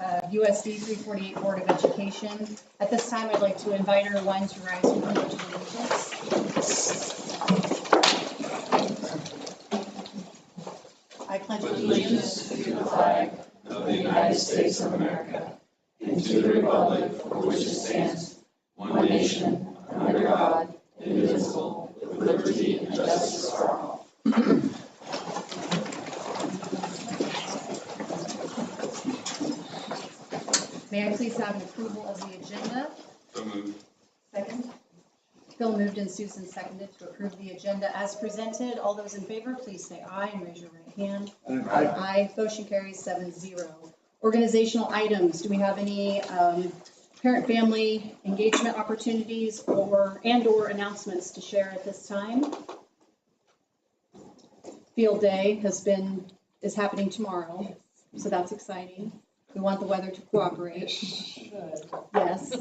USD 348 Board of Education. At this time, I'd like to invite our one to rise for the Pledge of Allegiance. I pledge allegiance to the flag of the United States of America and to the republic for which it stands, one nation, under God, indivisible, with liberty and justice for all. May I please have an approval of the agenda? So moved. Second. Phil moved and Susan seconded to approve the agenda as presented. All those in favor, please say aye and raise your right hand. Aye. Aye. Motion carries 7-0. Organizational items. Do we have any parent-family engagement opportunities or announcements to share at this time? Field day is happening tomorrow, so that's exciting. We want the weather to cooperate. Yes.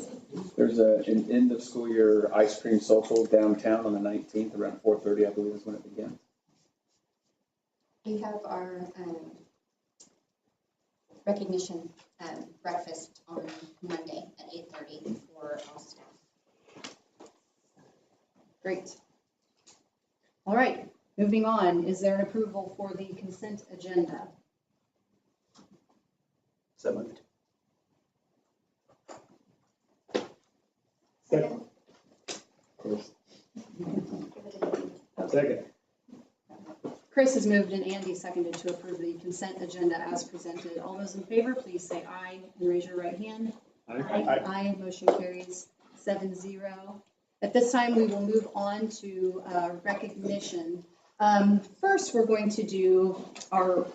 There's an end of school year ice cream social downtown on the 19th around 4:30, I believe is when it begins. We have our recognition breakfast on Monday at 8:30 for all staff. Great. All right, moving on. Is there an approval for the consent agenda? So moved. Second. Second. Chris has moved and Andy seconded to approve the consent agenda as presented. All those in favor, please say aye and raise your right hand. Aye. Aye. Motion carries 7-0. At this time, we will move on to recognition. First, we're going to do our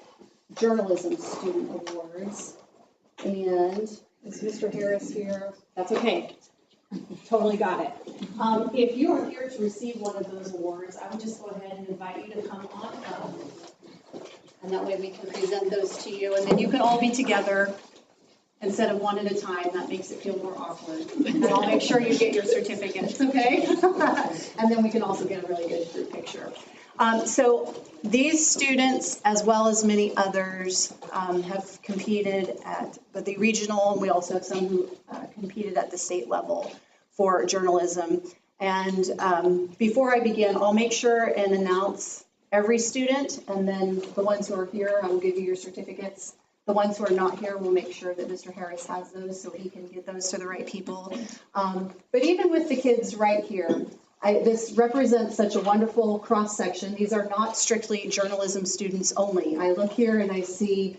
journalism student awards. And is Mr. Harris here? That's okay. Totally got it. If you are here to receive one of those awards, I would just go ahead and invite you to come on up. And that way we can present those to you. And then you can all be together instead of one at a time. That makes it feel more awkward. And I'll make sure you get your certificates, okay? And then we can also get a really good group picture. So these students, as well as many others, have competed at the regional, and we also have some who competed at the state level for journalism. And before I begin, I'll make sure and announce every student, and then the ones who are here, I will give you your certificates. The ones who are not here, we'll make sure that Mr. Harris has those so he can get those to the right people. But even with the kids right here, this represents such a wonderful cross-section. These are not strictly journalism students only. I look here and I see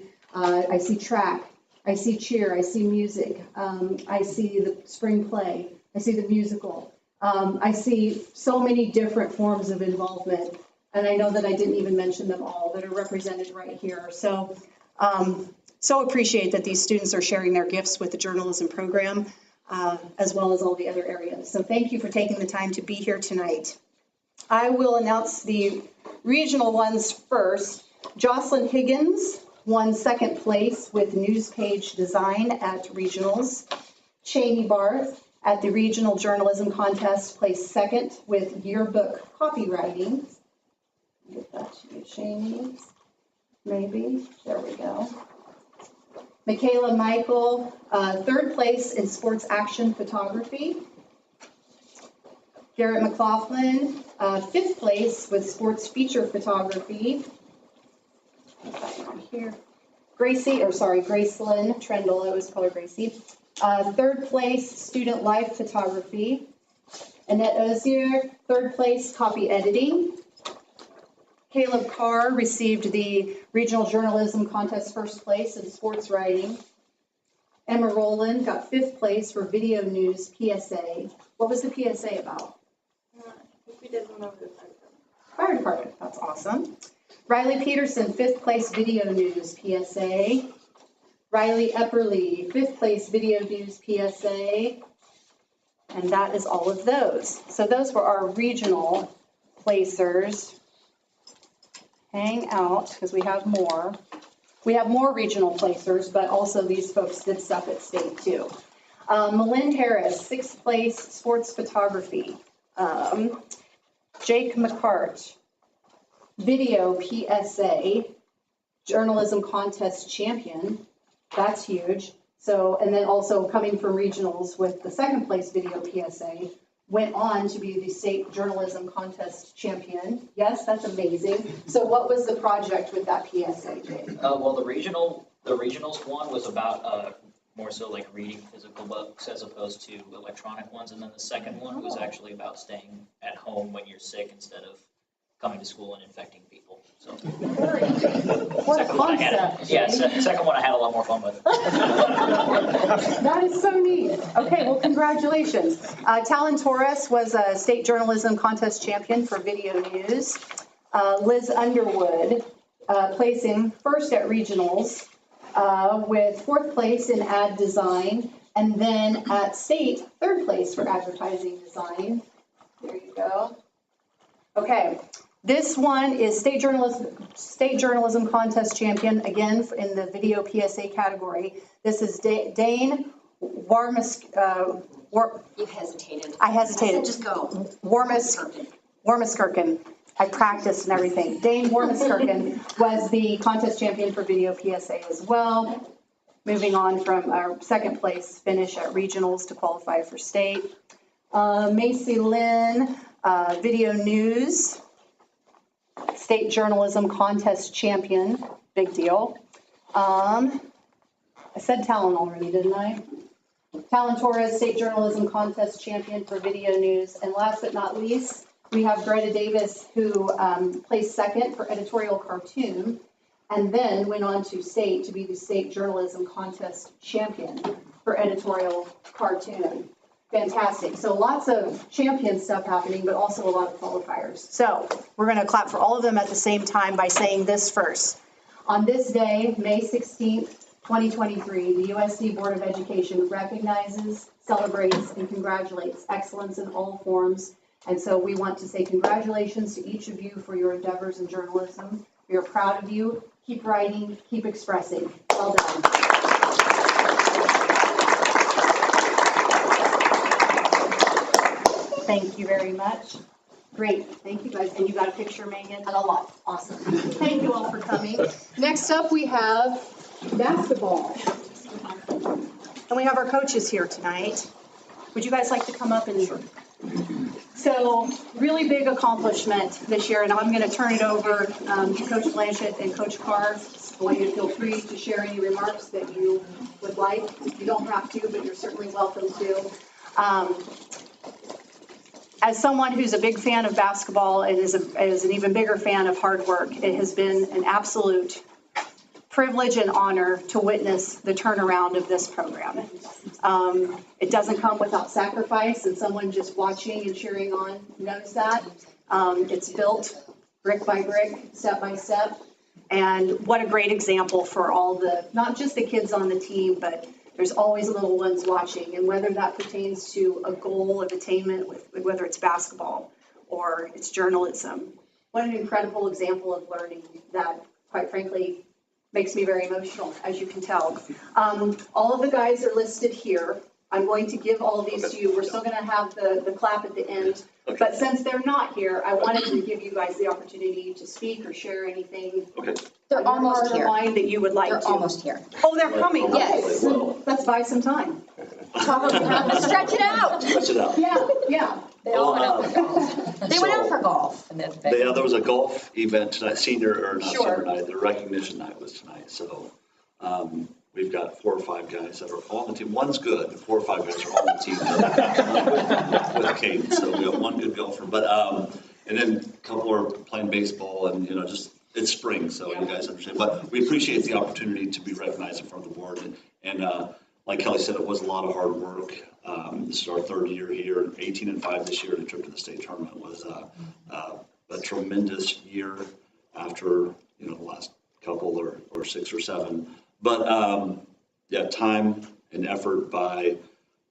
track, I see cheer, I see music, I see the spring play, I see the musical. I see so many different forms of involvement, and I know that I didn't even mention them all that are represented right here. So, so appreciate that these students are sharing their gifts with the journalism program. As well as all the other areas. So thank you for taking the time to be here tonight. I will announce the regional ones first. Jocelyn Higgins won second place with news page design at regionals. Cheney Barth at the regional journalism contest placed second with yearbook copywriting. Get that to you, Cheney. Maybe. There we go. Michaela Michael, third place in sports action photography. Garrett McLaughlin, fifth place with sports feature photography. Here. Gracelyn Trendle, I always call her Gracie. Third place, student life photography. Annette Ozier, third place, copy editing. Caleb Carr received the Regional Journalism Contest first place in sports writing. Emma Rowland got fifth place for video news PSA. What was the PSA about? I think we did one over the Fire department. That's awesome. Riley Peterson, fifth place video news PSA. Riley Epperly, fifth place video news PSA. And that is all of those. So those were our regional placers. Hang out, because we have more. We have more regional placers, but also these folks did stuff at state too. Malind Harris, sixth place sports photography. Jake McCart, video PSA, journalism contest champion. That's huge. So, and then also coming from regionals with the second place video PSA, went on to be the state journalism contest champion. Yes, that's amazing. So what was the project with that PSA, Jay? Well, the regionals one was about more so like reading physical books as opposed to electronic ones. And then the second one was actually about staying at home when you're sick instead of coming to school and infecting people. So What a second one I had, concept. yeah, second one I had a lot more fun with. That is so neat. Okay, well, congratulations. Talon Torres was a state journalism contest champion for video news. Liz Underwood placing first at regionals with fourth place in ad design, and then at state, third place for advertising design. There you go. Okay, this one is state journalism contest champion, again, in the video PSA category. This is Dane Warmus, You hesitated. I hesitated. Just go. Warmuskirken. I practiced and everything. Dane Warmuskirken was the contest champion for video PSA as well. Moving on from our second place finish at regionals to qualify for state. Macy Lynn, video news, state journalism contest champion, big deal. I said Talon already, didn't I? Talon Torres, state journalism contest champion for video news. And last but not least, we have Greta Davis, who placed second for editorial cartoon, and then went on to state to be the state journalism contest champion for editorial cartoon. Fantastic. So lots of champion stuff happening, but also a lot of qualifiers. So we're going to clap for all of them at the same time by saying this first. On this day, May 16th, 2023, the USD Board of Education recognizes, celebrates, and congratulates excellence in all forms. And so we want to say congratulations to each of you for your endeavors in journalism. We are proud of you. Keep writing, keep expressing. Well done. Thank you very much. Great. Thank you guys. And you got a picture, Megan? A lot. Awesome. Thank you all for coming. Next up, we have basketball. And we have our coaches here tonight. Would you guys like to come up and... So really big accomplishment this year, and I'm going to turn it over to Coach Blanchett and Coach Carr. I want you to feel free to share any remarks that you would like. You don't have to, but you're certainly welcome to. As someone who's a big fan of basketball and is an even bigger fan of hard work, it has been an absolute privilege and honor to witness the turnaround of this program. It doesn't come without sacrifice, and someone just watching and cheering on knows that. It's built brick by brick, step by step, and what a great example for all the, not just the kids on the team, but there's always little ones watching, and whether that pertains to a goal of attainment, whether it's basketball or it's journalism. What an incredible example of learning that, quite frankly, makes me very emotional, as you can tell. All of the guys are listed here. I'm going to give all of these to you. We're still going to have the clap at the end. Okay. But since they're not here, I wanted to give you guys the opportunity to speak or share anything Okay. They're on your almost heart or here. mind that you would like They're to. almost here. Oh, they're coming. Yes. Okay. Let's buy some time. Stretch it out. Stretch it out. Yeah. They all went out for golf. They went out for golf. There was a golf event tonight, senior Sure. night, the recognition night was tonight. So we've got 4 or 5 guys that are on the team. One's good, 4 or 5 guys are on the team with Kate. So we got one good golfer. But and then a couple are playing baseball, and just it's spring, so you guys understand. But we appreciate the opportunity to be recognized in front of the board. And like Kelly said, it was a lot of hard work. This is our 3rd year here, 18-5 this year. The trip to the state tournament was a tremendous year after the last couple or 6 or 7. But time and effort by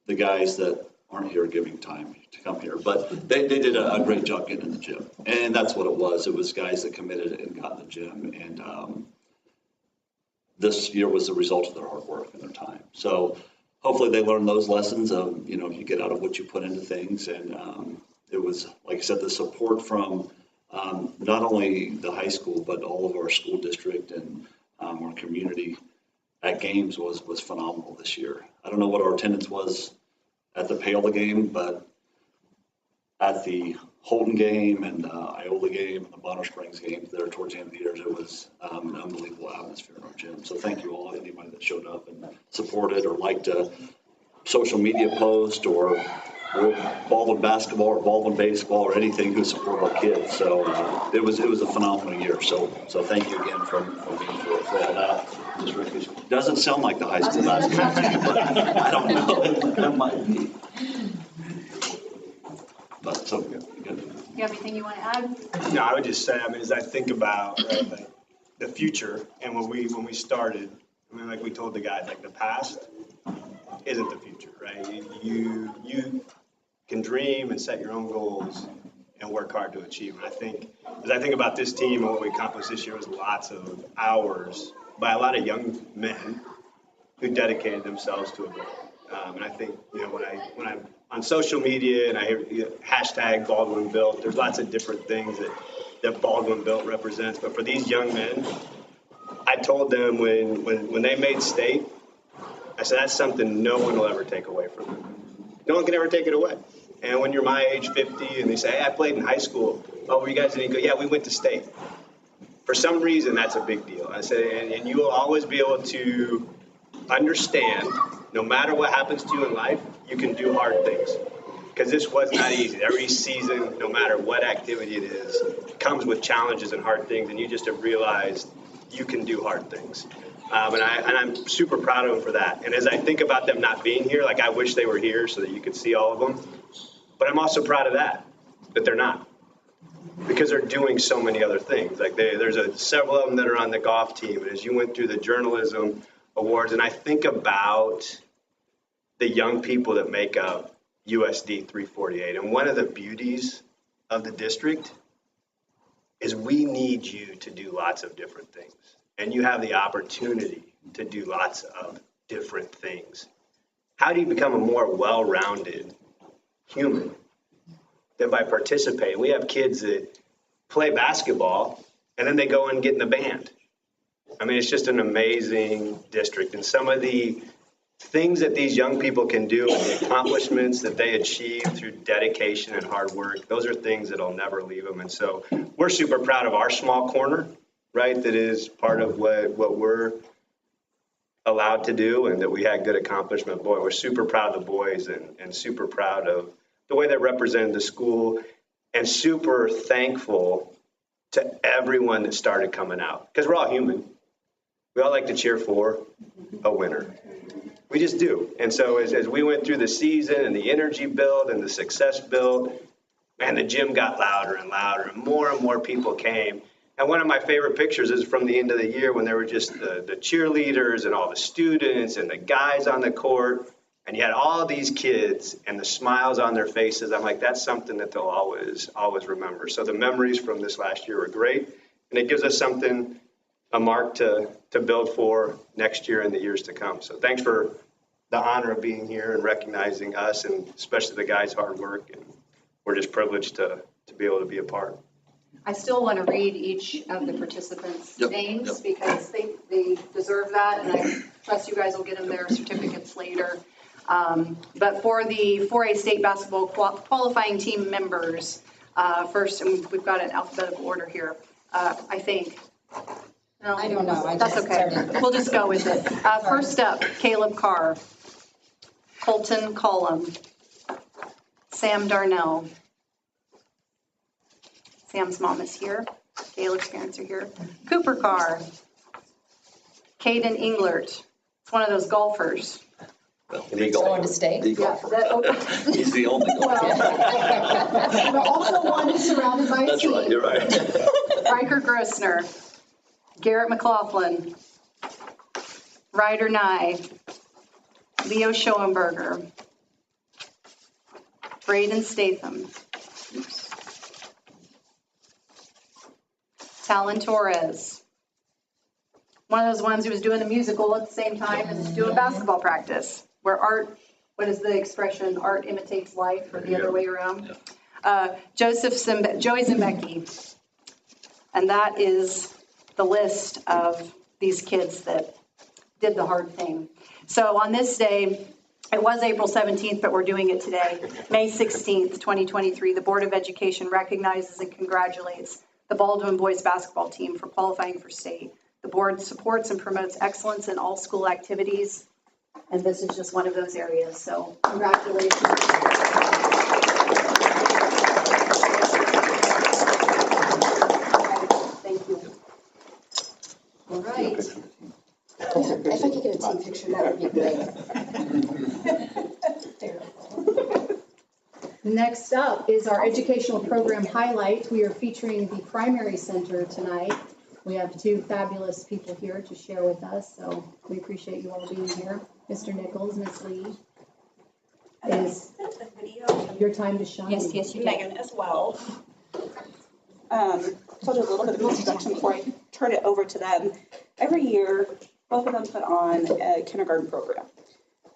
the guys that aren't here giving time to come here. But they did a great job getting in the gym. And that's what it was. It was guys that committed and got in the gym. And this year was the result of their hard work and their time. So hopefully they learned those lessons of, you get out of what you put into things. And it was, like I said, the support from not only the high school, but all of our school district and our community at games was phenomenal this year. I don't know what our attendance was at the Paola game, but at the Holton game and Iola game and the Bonner Springs game there towards the end of the year, it was an unbelievable atmosphere in our gym. So thank you all, anybody that showed up and supported or liked a social media post or Baldwin basketball or Baldwin baseball or anything who support our kids. So it was a phenomenal year. So thank you again for all that. It doesn't sound like the high school basketball team, but I don't know. That might be. But so good. You have anything you want to add? No, I would just say, I mean, as I think about like the future and when we started, I mean, like we told the guys, like the past isn't the future, right? You can dream and set your own goals and work hard to achieve. And I think, as I think about this team and what we accomplished this year, was lots of hours by a lot of young men who dedicated themselves to a goal. And I think, you know, when I'm on social media and I hear hashtag Baldwin Built, there's lots of different things that Baldwin Built represents. But for these young men, I told them when they made state, I said, that's something no one will ever take away from them. No one can ever take it away. And when you're my age, 50, and they say, hey, I played in high school. Oh, were you guys didn't go? Yeah, we went to state. For some reason, that's a big deal. I said, and you will always be able to understand, no matter what happens to you in life, you can do hard things. Because this was not easy. Every season, no matter what activity it is, comes with challenges and hard things, and you just have realized you can do hard things. And I'm super proud of them for that. And as I think about them not being here, like I wish they were here so that you could see all of them. But I'm also proud of that they're not. Because they're doing so many other things. Like there's several of them that are on the golf team. And as you went through the journalism awards, and I think about the young people that make up USD 348. And one of the beauties of the district is we need you to do lots of different things. And you have the opportunity to do lots of different things. How do you become a more well-rounded human than by participating? We have kids that play basketball and then they go and get in the band. I mean, it's just an amazing district. And some of the things that these young people can do and the accomplishments that they achieve through dedication and hard work, those are things that'll never leave them. And so we're super proud of our small corner, right? That is part of what we're allowed to do and that we had good accomplishment. Boy, we're super proud of the boys and super proud of the way they represented the school and super thankful to everyone that started coming out because we're all human. We all like to cheer for a winner. We just do. And so as we went through the season and the energy build and the success build, man, the gym got louder and louder and more people came. And one of my favorite pictures is from the end of the year when there were just the cheerleaders and all the students and the guys on the court. And you had all these kids and the smiles on their faces. I'm like, that's something that they'll always remember. So the memories from this last year were great. And it gives us something, a mark to build for next year and the years to come. So thanks for the honor of being here and recognizing us and especially the guys' hard work. And we're just privileged to be able to be a part. I still want to read each of the participants' names because they deserve that, and I trust you guys will get them their certificates later. But for the 4A state basketball qualifying team members, first, and we've got an alphabetical order here, I think. No, I don't know. That's okay. We'll just go with it. First up, Caleb Carr, Colton Cullum, Sam Darnell. Sam's mom is here. Caleb's parents are here. Cooper Carr, Caden Englert. It's one of those golfers. Well, Going to state? the golfer. He's the only golfer. But also one who's surrounded by a That's team. right, you're right. Riker Grossner, Garrett McLaughlin, Ryder Nye, Leo Schoenberger, Braden Statham, Talon Torres, one of those ones who was doing the musical at the same time as doing basketball practice, where art, what is the expression, art imitates life, or the other way around? Joey Zimbecki. And that is the list of these kids that did the hard thing. So on this day, it was April 17th, but we're doing it today, May 16th, 2023, the Board of Education recognizes and congratulates the Baldwin boys basketball team for qualifying for state. The board supports and promotes excellence in all school activities, and this is just one of those areas, so congratulations. Thank you. All right. If I could get a team picture, that would be great. Next up is our educational program highlight. We are featuring the primary center tonight. We have two fabulous people here to share with us, so we appreciate you all being here. Mr. Nichols, Ms. Lee, is your time to shine. Yes, you Megan as well. So I'll do a little bit of introduction before I turn it over to them. Every year, both of them put on a kindergarten program.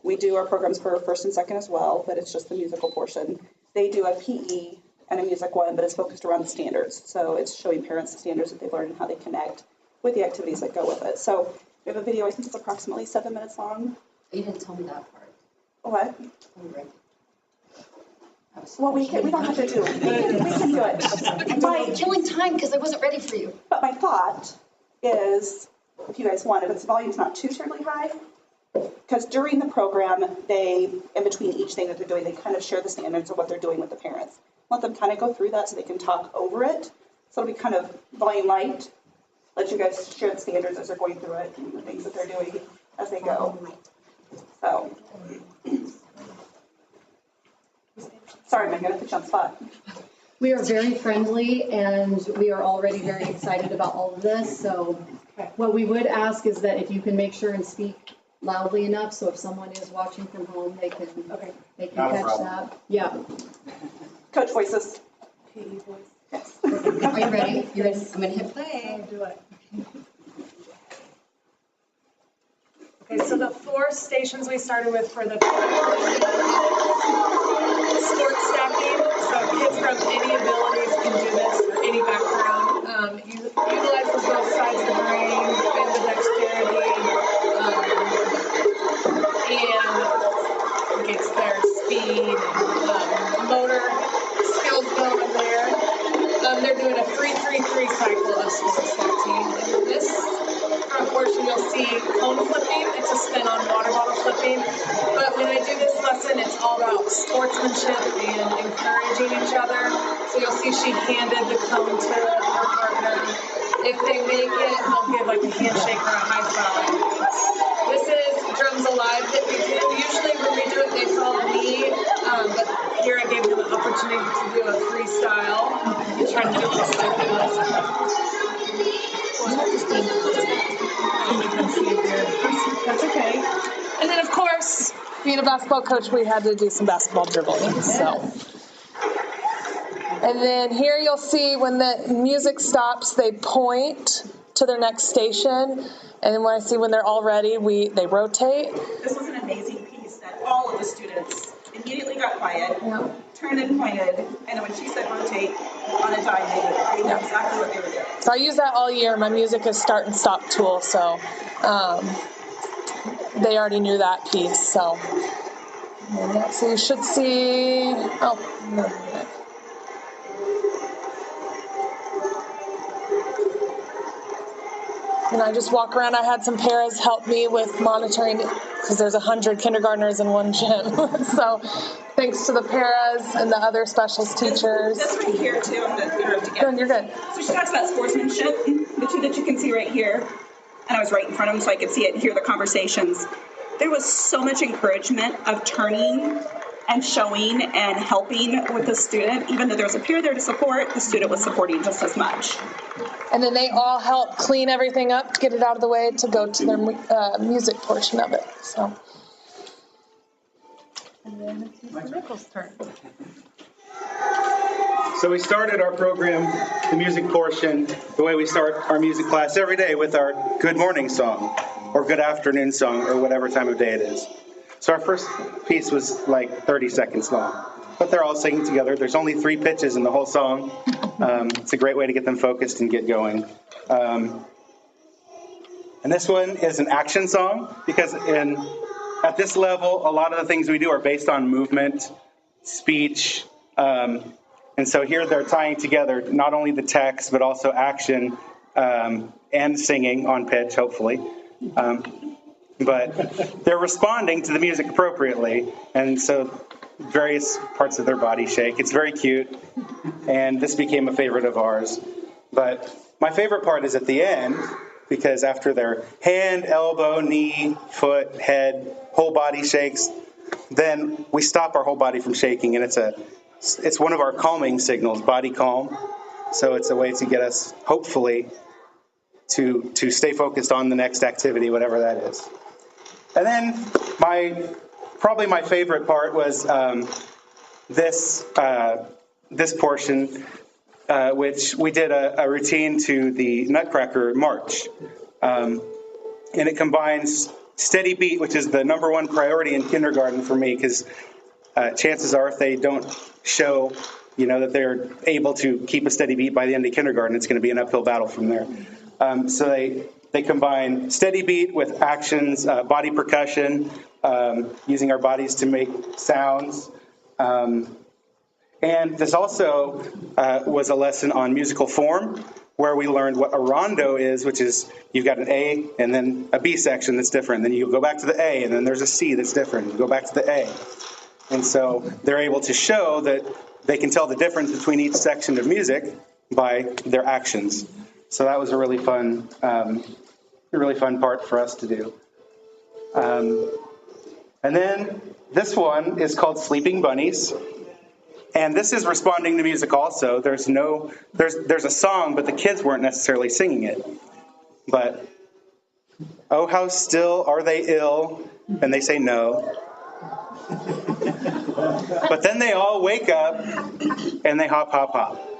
We do our programs for first and second as well, but it's just the musical portion. They do a PE and a music one, but it's focused around the standards. So it's showing parents the standards that they've learned and how they connect with the activities that go with it. So we have a video, I think it's approximately 7 minutes long. You didn't tell me that part. What? Hungry. Well, we don't have to do it. We can do it. Killing time because I wasn't ready for you. But my thought is, if you guys want, if its volume's not too terribly high, because during the program, they, in between each thing that they're doing, they kind of share the standards of what they're doing with the parents. Let them kind of go through that so they can talk over it. So it'll be kind of volume light. Let you guys share the standards as they're going through it and the things that they're doing as they go. So, sorry, Megan, I put you on the spot. We are very friendly and we are already very excited about all of this. So what we would ask is that if you can make sure and speak loudly enough, so if someone is watching from home, they can catch that. Yeah. Coach voices. Yes. Are you ready? You're ready? I'm going to hit play. Do it. Okay, so the 4 stations we started with for the sport stacking, so kids from any abilities can do this, or any background. Utilizes both sides of the brain and the dexterity, and gets their speed and motor skills going there. They're doing a 3-3-3 cycle of sport stacking. And this front portion, you'll see cone flipping. It's a spin on water bottle flipping. But when I do this lesson, it's all about sportsmanship and encouraging each other. So you'll see she handed the cone to her partner. If they make it, they'll give like a handshake or a high five. This is Drums Alive that we do. Usually when we do it, they follow me. But here I gave them an opportunity to do a freestyle and try to do this stupid lesson. That's okay. And then, of course, being a basketball coach, we had to do some basketball dribbling. So, and then here you'll see when the music stops, they point to their next station. And then when I see when they're all ready, they rotate. This was an amazing piece that all of the students immediately got quiet, turned and pointed, and then when she said rotate on a dime, they knew exactly what they were doing. So I use that all year. My music is start and stop tool, so they already knew that piece. So you should see. Oh, no. And I just walk around. I had some paras help me with monitoring because there's 100 kindergartners in one gym. So thanks to the paras and the other specials teachers. This right here too, I'm going to interrupt again. Good, you're good. So she talks about sportsmanship, the two that you can see right here. And I was right in front of them so I could see it and hear the conversations. There was so much encouragement of turning and showing and helping with the student. Even though there was a peer there to support, the student was supporting just as much. And then they all help clean everything up to get it out of the way to go to their music portion of it. So. And then it's Mr. Nichols' turn. So we started our program, the music portion, the way we start our music class every day with our good morning song or good afternoon song or whatever time of day it is. So our first piece was like 30 seconds long, but they're all singing together. There's only 3 pitches in the whole song. It's a great way to get them focused and get going. And this one is an action song because at this level, a lot of the things we do are based on movement, speech, and so here they're tying together not only the text, but also action and singing on pitch, hopefully. But they're responding to the music appropriately, and so various parts of their body shake. It's very cute, and this became a favorite of ours. But my favorite part is at the end, because after their hand, elbow, knee, foot, head, whole body shakes, then we stop our whole body from shaking, and it's one of our calming signals, body calm. So it's a way to get us, hopefully, to stay focused on the next activity, whatever that is. And then probably my favorite part was this portion, which we did a routine to the Nutcracker March. And it combines steady beat, which is the number one priority in kindergarten for me, because chances are if they don't show, that they're able to keep a steady beat by the end of kindergarten, it's going to be an uphill battle from there. So they combine steady beat with actions, body percussion, using our bodies to make sounds. And this also was a lesson on musical form, where we learned what a rondo is, which is you've got an A and then a B section that's different. Then you go back to the A, and then there's a C that's different. You go back to the A. And so they're able to show that they can tell the difference between each section of music by their actions. So that was a really fun part for us to do. And then this one is called Sleeping Bunnies. And this is responding to music also. There's a song, but the kids weren't necessarily singing it. But, oh, how still are they ill? And they say no. But then they all wake up and they hop, hop, hop.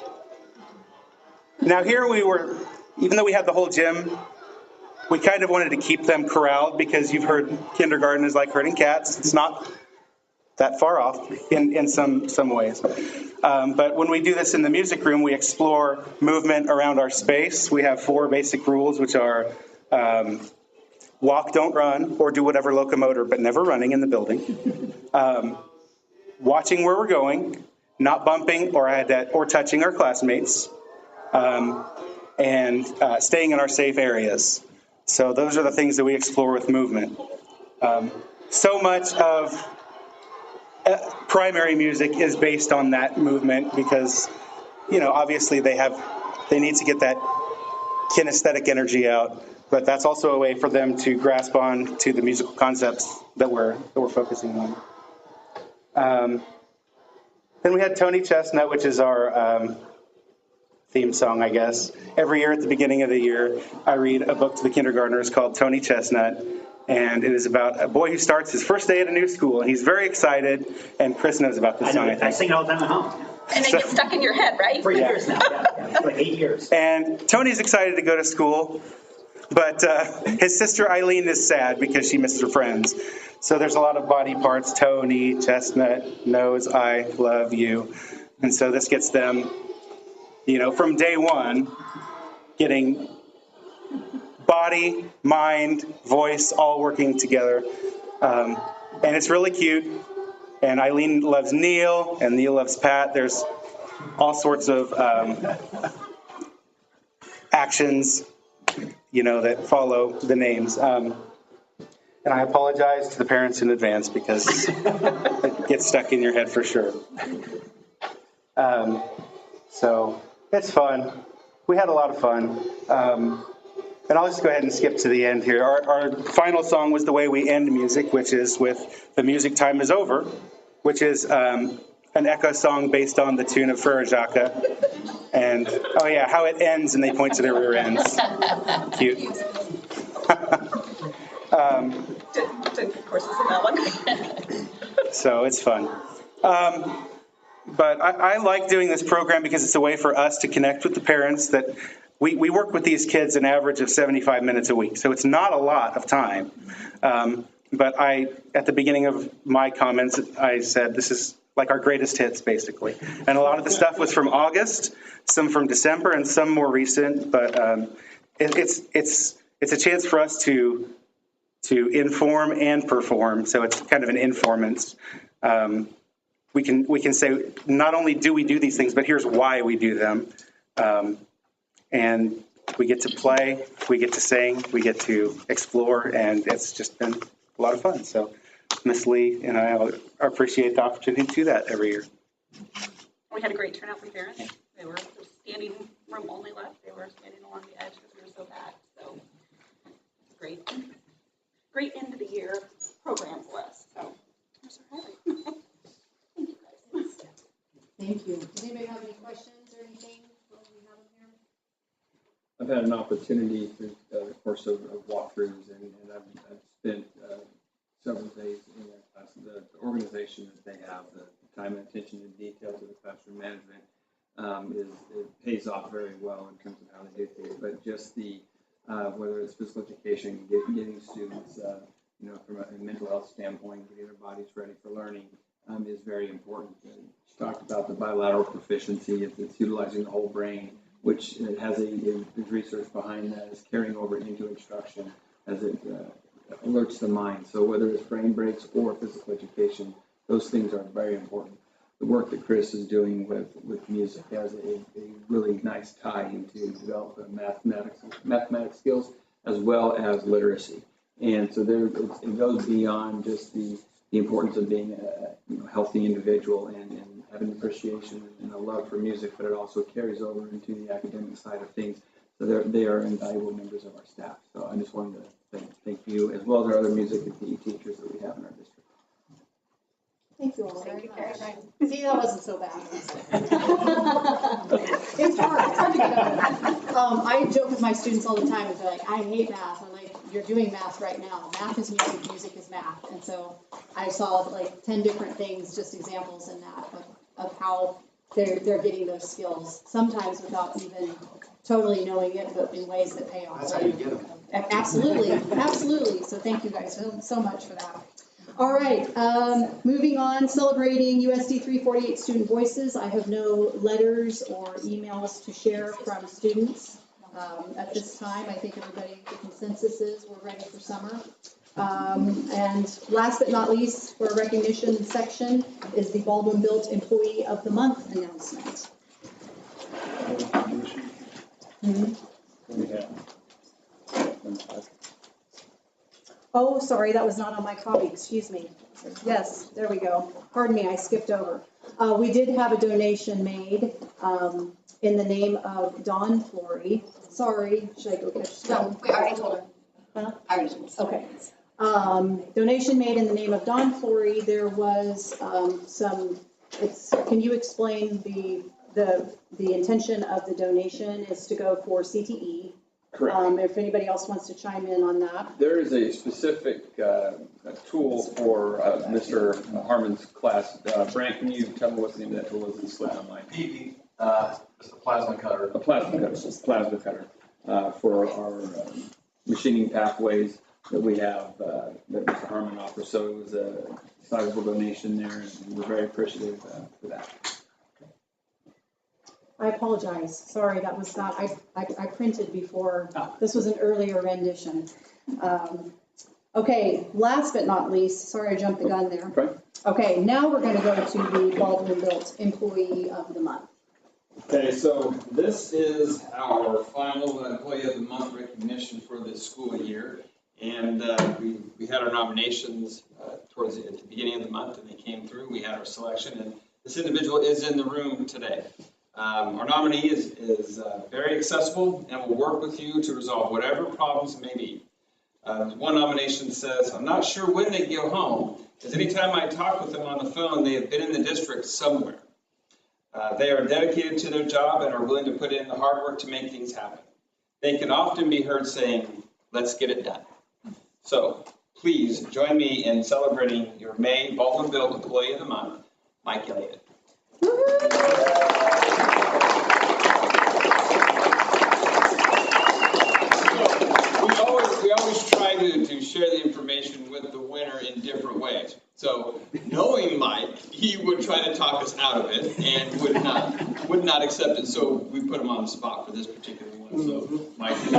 Now here we were, even though we had the whole gym, we kind of wanted to keep them corralled, because you've heard kindergarten is like herding cats. It's not that far off in some ways. But when we do this in the music room, we explore movement around our space. We have 4 basic rules, which are walk, don't run, or do whatever locomotor, but never running in the building. Watching where we're going, not bumping or touching our classmates, and staying in our safe areas. So those are the things that we explore with movement. So much of primary music is based on that movement because, obviously they need to get that kinesthetic energy out, but that's also a way for them to grasp on to the musical concepts that we're focusing on. Then we had Tony Chestnut, which is our theme song, I guess. Every year at the beginning of the year, I read a book to the kindergartners called Tony Chestnut, and it is about a boy who starts his first day at a new school, and he's very excited, and Chris knows about this song, I think. I sing it all the time at home. And they get stuck in your head, right? For years now, yeah. Like 8 years. And Tony's excited to go to school, but his sister Eileen is sad because she missed her friends. So there's a lot of body parts, Tony, chestnut, nose, I love you. And so this gets them, from day one, getting body, mind, voice all working together. And it's really cute. And Eileen loves Neil, and Neil loves Pat. There's all sorts of actions, that follow the names. And I apologize to the parents in advance because it gets stuck in your head for sure. So it's fun. We had a lot of fun. And I'll just go ahead and skip to the end here. Our final song was The Way We End Music, which is with The Music Time Is Over, which is an echo song based on the tune of Frere Jacques. And, oh yeah, how it ends and they point to their rear ends. Cute. Of course, it's in that one. So it's fun. But I like doing this program because it's a way for us to connect with the parents that we work with these kids an average of 75 minutes a week. So it's not a lot of time. But at the beginning of my comments, I said this is like our greatest hits, basically. And a lot of the stuff was from August, some from December, and some more recent. But it's it's a chance for us to inform and perform. So it's kind of an informance. We can say, not only do we do these things, but here's why we do them. And we get to play, we get to sing, we get to explore, and it's just been a lot of fun. So Miss Lee and I appreciate the opportunity to do that every year. We had a great turnout from parents. They were standing room only left. They were standing along the edge because we were so packed. So it's great end of the year program for us. So we're so happy. Thank you guys. Thank you. Does anybody have any questions or anything while we have them here? I've had an opportunity through the course of walkthroughs, and I've spent several days in that class. The organization that they have, the time and attention to detail to the classroom management, it pays off very well in terms of how they do things. But just the whether it's physical education, getting students, from a mental health standpoint, getting their bodies ready for learning is very important. She talked about the bilateral proficiency. It's utilizing the whole brain, which has there's research behind that, is carrying over into instruction as it alerts the mind. So whether it's brain breaks or physical education, those things are very important. The work that Chris is doing with music has a really nice tie into developing mathematics skills as well as literacy. And so it goes beyond just the importance of being a healthy individual and having appreciation and a love for music, but it also carries over into the academic side of things. So they are invaluable members of our staff. So I just wanted to thank you, as well as our other music and PE teachers that we have in our district. Thank you all very much. See, that wasn't so bad. It's hard to get over. I joke with my students all the time, and they're like, I hate math. I'm like, you're doing math right now. Math is music, music is math. And so I saw like 10 different things, just examples in that of how they're getting those skills, sometimes without even totally knowing it, but in ways that pay off. That's how you get them. Absolutely, absolutely. So thank you guys so much for that. All right, moving on, celebrating USD 348 student voices. I have no letters or emails to share from students at this time. I think everybody, the consensus is we're ready for summer. And last but not least, for a recognition section is the Baldwin Built Employee of the Month announcement. Oh, sorry, that was not on my copy, excuse me. Yes, there we go. Pardon me, I skipped over. We did have a donation made in the name of Dawn Flory. Sorry, should I go catch? No, we already told her. Huh? I already told her. Okay. Donation made in the name of Dawn Flory. There was can you explain the intention of the donation is to go for CTE? Correct. If anybody else wants to chime in on that. There is a specific tool for Mr. Harmon's class. Brant, can you tell me what the name of that tool is? It's slipped on mine. PP, it's a plasma cutter. A plasma cutter for our machining pathways that we have that Mr. Harmon offers. So it was a sizable donation there, and we're very appreciative for that. I apologize. Sorry, that was not, I printed before. This was an earlier rendition. Okay, last but not least, sorry I jumped the gun there. Right. Okay, now we're going to go to the Baldwin Built Employee of the Month. Okay, so this is our final Employee of the Month recognition for this school year. And we had our nominations at the beginning of the month, and they came through. We had our selection, and this individual is in the room today. Our nominee is very accessible and will work with you to resolve whatever problems may be. One nomination says, I'm not sure when they go home, because anytime I talk with them on the phone, they have been in the district somewhere. They are dedicated to their job and are willing to put in the hard work to make things happen. They can often be heard saying, let's get it done. So please join me in celebrating your May Baldwin Built Employee of the Month, Mike Elliott. We always try to share the information with the winner in different ways. So knowing Mike, he would try to talk us out of it and would not accept it. So we put him on the spot for this particular one. So, Mike, the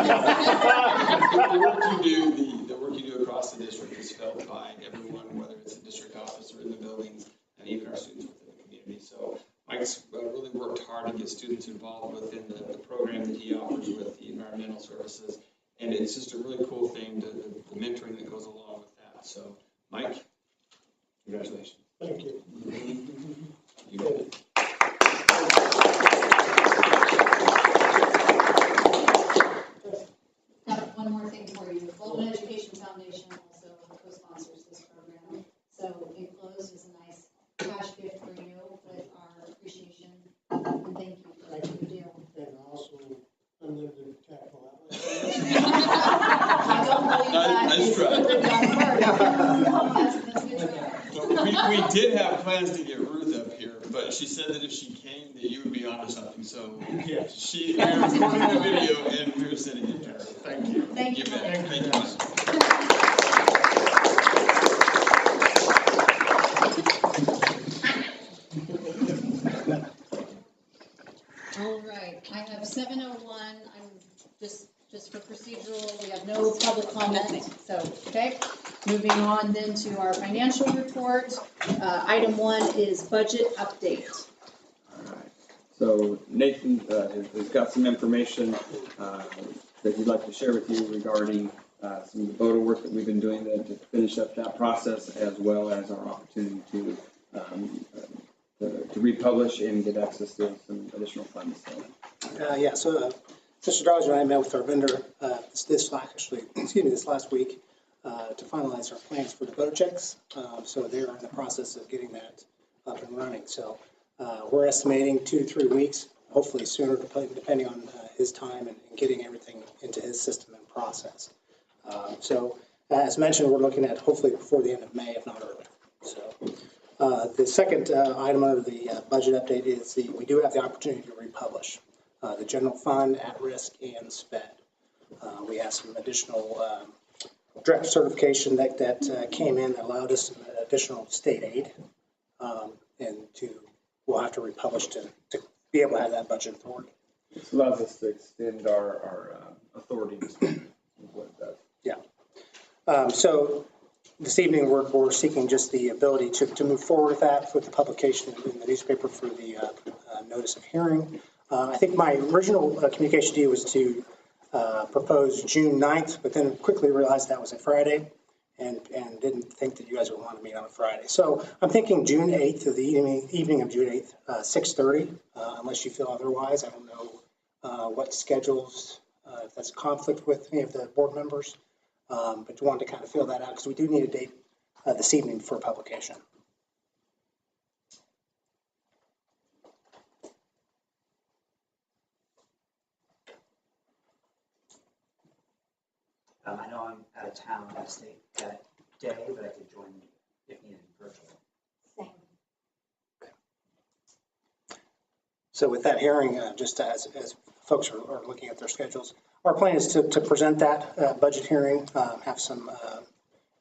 work you do across the district is felt by everyone, whether it's the district office or in the buildings, and even our students within the community. So Mike's really worked hard to get students involved within the program that he offers with the environmental services. And it's just a really cool thing, the mentoring that goes along with that. So, Mike, congratulations. Thank you. You bet it. Got one more thing for you. Baldwin Education Foundation also co-sponsors this program. So enclosed is a nice cash gift for you with our appreciation and thank you for what you do. And also unlimited capital outlay. I don't believe that. Nice try. That's a good try. We did have plans to get Ruth up here, but she said that if she came, that you would be onto something. So Yes. we were recording the video and we were sending it to her. Thank you. Thank you. Bet. Thank you. All right, I have 7:01. I'm just for procedural, we have no public comment. So, okay, moving on then to our financial report. Item 1 is budget update. All right. So Nathan has got some information that he'd like to share with you regarding some of the voter work that we've been doing to finish up that process, as well as our opportunity to republish and get access to some additional funds. So Mr. Dodge and I met with our vendor this last week to finalize our plans for the voter checks. So they're in the process of getting that up and running. So we're estimating 2 to 3 weeks, hopefully sooner, depending on his time and getting everything into his system and process. So as mentioned, we're looking at hopefully before the end of May, if not earlier. So the second item under the budget update is we do have the opportunity to republish the general fund, at-risk, and SPED. We have some additional direct certification that came in that allowed us some additional state aid, and we'll have to republish to be able to have that budget authority. This allows us to extend our authority to spend, is what it does. Yeah. So this evening, we're seeking just the ability to move forward with that, with the publication in the newspaper for the notice of hearing. I think my original communication to you was to propose June 9th, but then quickly realized that was a Friday and didn't think that you guys would want to meet on a Friday. So I'm thinking June 8th, or the evening of June 8th, 6:30, unless you feel otherwise. I don't know what schedules, if that's a conflict with any of the board members, but you wanted to kind of fill that out because we do need a date this evening for publication. I know I'm out of town out of state that day, but I could join if needed virtually. Same. So with that hearing, just as folks are looking at their schedules, our plan is to present that budget hearing, have some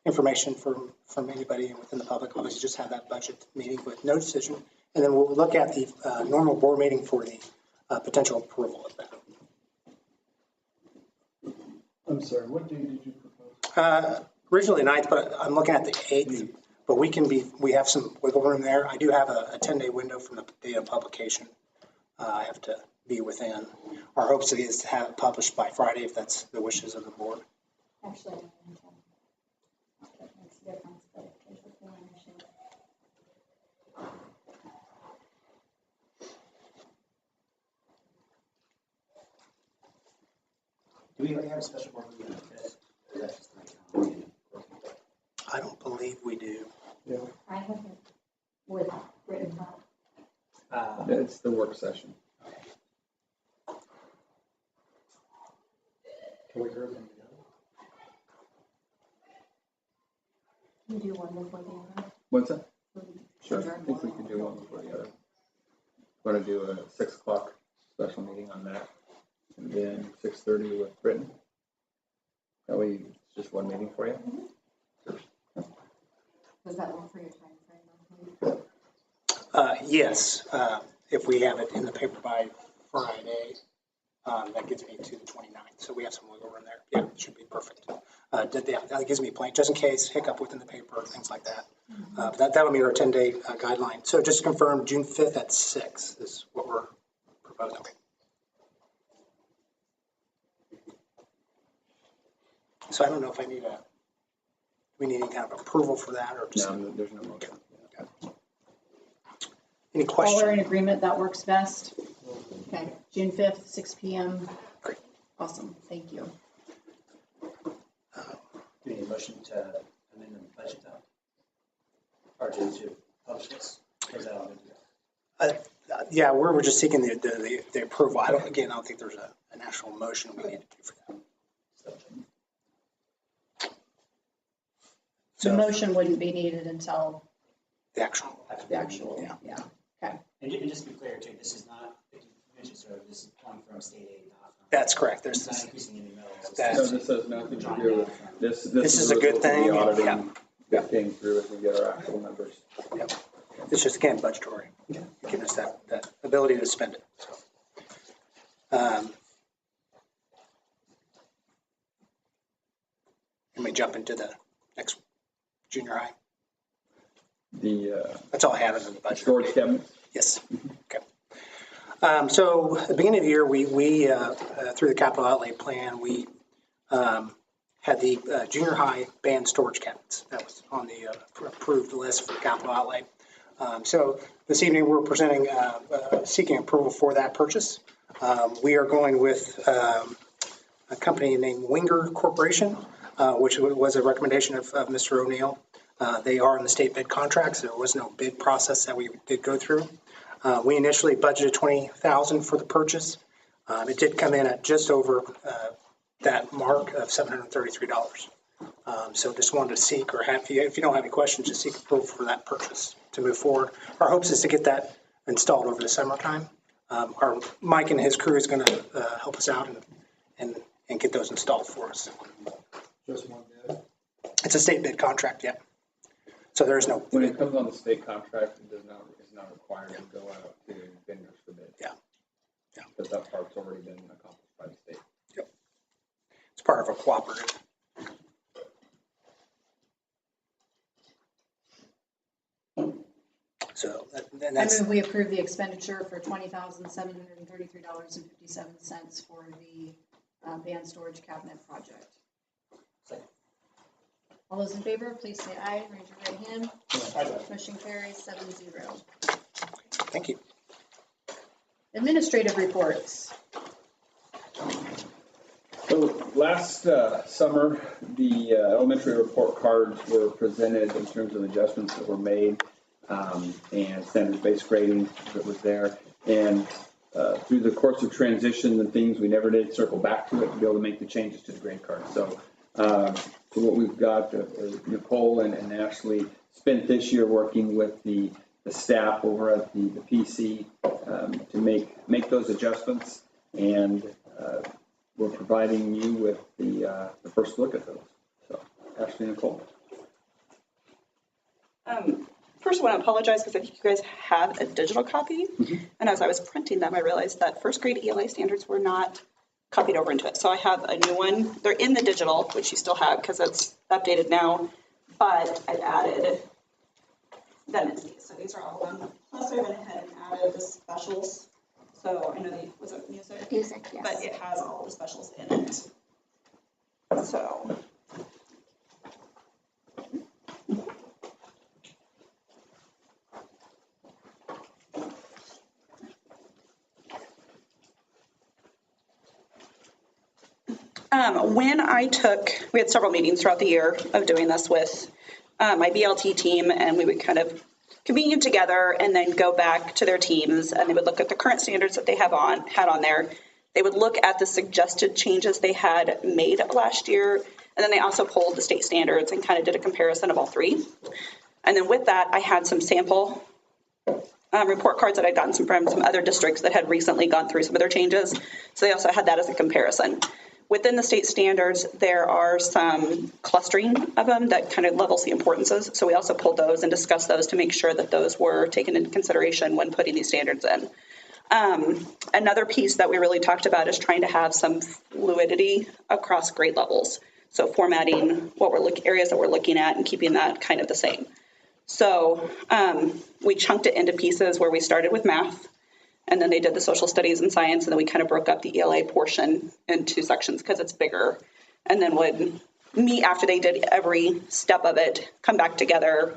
information from anybody within the public, obviously just have that budget meeting with no decision, and then we'll look at the normal board meeting for the potential approval of that. I'm sorry, what day did you propose? Originally 9th, but I'm looking at the 8th, but we have some wiggle room there. I do have a 10-day window from the date of publication. I have to be within. Our hopes is to have it published by Friday, if that's the wishes of the board. Actually, that makes a difference, but there's a feeling issue. Do we already have a special board meeting on the 5th? Or is that just the night meeting? I don't believe we do. Yeah. I have it with written up. It's the work session. Can we group them together? You do one before the other. What's that? Sure, I think we can do one before the other. Want to do a 6 o'clock special meeting on that, and then 6:30 with Britain? That way, it's just one meeting for you? Was that one for your time frame? Yes, if we have it in the paper by Friday, That gets me to the 29th. So we have some wiggle room there. Yeah, it should be perfect. That gives me plenty, just in case, hiccup within the paper, things like that. But that would be our 10-day guideline. So just to confirm, June 5th at 6 is what we're proposing. So I don't know if we need any kind of approval for that or just. No, there's no motion. Okay. Any questions? All are in agreement, that works best? Okay, June 5th, 6 PM. Great. Awesome, thank you. Do we need a motion to amend the budget though? Or to publish this? Or is that all good to go? Yeah, we're just seeking the approval. I don't think there's a national motion we need to do for that. The So motion wouldn't be needed until the actual. yeah, okay. And just to be clear too, this is not, this is pulling from state aid, not from. That's correct. It's not increasing any mills. No, this has nothing to do with, this is a good thing. The auditing Yeah. that came through as we get our actual numbers. Yep. It's just, again, budgetary, giving us that ability to spend it. So, let me jump into the next junior high. That's all I have in the budget. Storage cabinets? Yes. Okay. So at the beginning of the year, we through the capital outlay plan, we had the junior high band storage cabinets. That was on the approved list for capital outlay. So this evening, we're presenting, seeking approval for that purchase. We are going with a company named Winger Corporation, which was a recommendation of Mr. O'Neill. They are in the state bid contract, so there was no bid process that we did go through. We initially budgeted $20,000 for the purchase. It did come in at just over that mark of $733. So just wanted to seek, or if you don't have any questions, just seek approval for that purchase to move forward. Our hopes is to get that installed over the summertime. Our Mike and his crew is going to help us out and get those installed for us. Just one bid? It's a state bid contract, yeah. So there is no. When it comes on the state contract, it's not required to go out to vendors for bid. Yeah. Because that part's already been accomplished by the state. Yep. It's part of a cooperative. So that's. I move we approve the expenditure for $20,733.57 for the band storage cabinet project. Second. All those in favor, please say aye. Raise your right hand. Motion carries 7-0. Thank you. Administrative reports. So last summer, the elementary report cards were presented in terms of adjustments that were made and standards-based grading that was there. And through the course of transition and things, we never did circle back to it to be able to make the changes to the grade card. So what we've got, Nicole and Ashley spent this year working with the staff over at the PC to make those adjustments, and we're providing you with the first look at those. So, Ashley and Nicole. First, I want to apologize because I think you guys have a digital copy. And as I was printing them, I realized that first grade ELA standards were not copied over into it. So I have a new one. They're in the digital, which you still have because it's updated now. But I've added them into these. So these are all of them. Plus, I went ahead and added the specials. So I know was it music? Music, yes. But it has all the specials in it. So. We had several meetings throughout the year of doing this with my BLT team, and we would kind of convene together and then go back to their teams, and they would look at the current standards that they had on there. They would look at the suggested changes they had made last year, and then they also pulled the state standards and kind of did a comparison of all three. And then with that, I had some sample report cards that I'd gotten from some other districts that had recently gone through some of their changes. So they also had that as a comparison. Within the state standards, there are some clustering of them that kind of levels the importances. So we also pulled those and discussed those to make sure that those were taken into consideration when putting these standards in. Another piece that we really talked about is trying to have some fluidity across grade levels. So formatting what areas that we're looking at and keeping that kind of the same. So we chunked it into pieces where we started with math, and then they did the social studies and science, and then we kind of broke up the ELA portion into sections because it's bigger, and then would meet after they did every step of it, come back together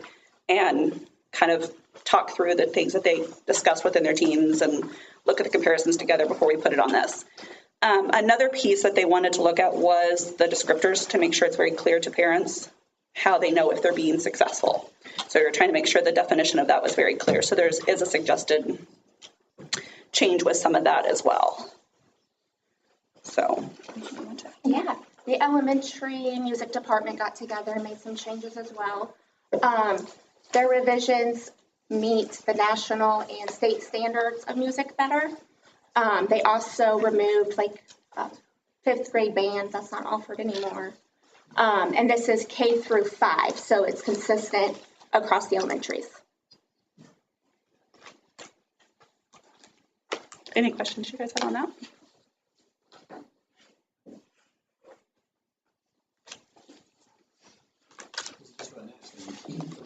and kind of talk through the things that they discussed within their teams and look at the comparisons together before we put it on this. Another piece that they wanted to look at was the descriptors to make sure it's very clear to parents how they know if they're being successful. So you're trying to make sure the definition of that was very clear. So there is a suggested change with some of that as well. So. Yeah, the elementary music department got together and made some changes as well. Their revisions meet the national and state standards of music better. They also removed like fifth grade bands. That's not offered anymore. And this is K through 5, so it's consistent across the elementaries. Any questions you guys have on that? From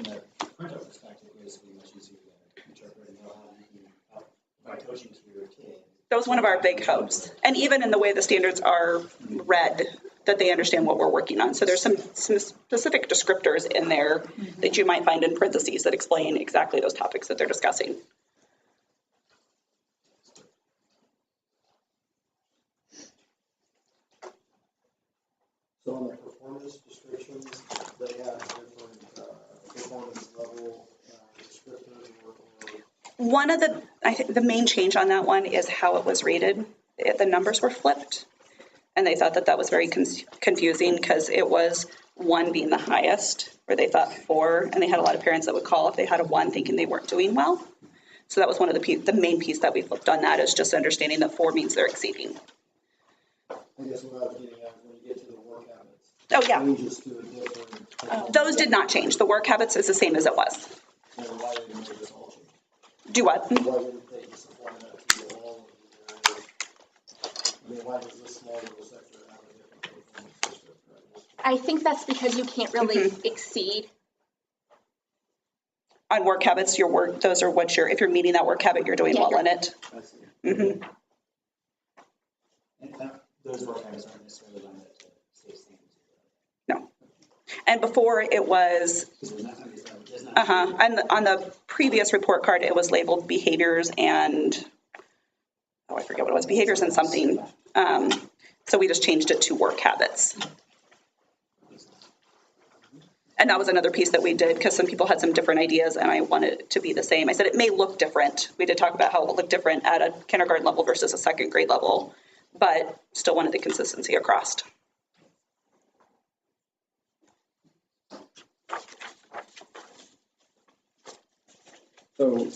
the printout perspective, it was pretty much easier to interpret and know how you can, by coaching to your kid. That was one of our big hopes. And even in the way the standards are read, that they understand what we're working on. So there's some specific descriptors in there that you might find in parentheses that explain exactly those topics that they're discussing. So on the performance descriptions, they have different performance level descriptors or One of I think the main change on that one is how it was rated. The numbers were flipped, and they thought that that was very confusing because it was 1 being the highest, where they thought 4, and they had a lot of parents that would call if they had a 1 thinking they weren't doing well. So that was one of the main piece that we flipped on that, is just understanding that 4 means they're exceeding. I guess what I was getting at, when you get to the work habits. Oh, yeah. Changes to a different. Those did not change. The work habits is the same as it was. And why didn't they just all change? Do what? Why didn't they just apply that to all of the areas? I mean, why does this small little sector have a different performance descriptor? I think that's because you can't really exceed. On work habits, those are what if you're meeting that work habit, you're doing well in it. I see. Mm-hmm. And those work habits aren't necessarily limited to state standards. No. And before it was, and on the previous report card, it was labeled behaviors and, I forget what it was, behaviors and something. So we just changed it to work habits. And that was another piece that we did because some people had some different ideas and I wanted it to be the same. I said it may look different. We did talk about how it will look different at a kindergarten level versus a second grade level, but still wanted the consistency across. So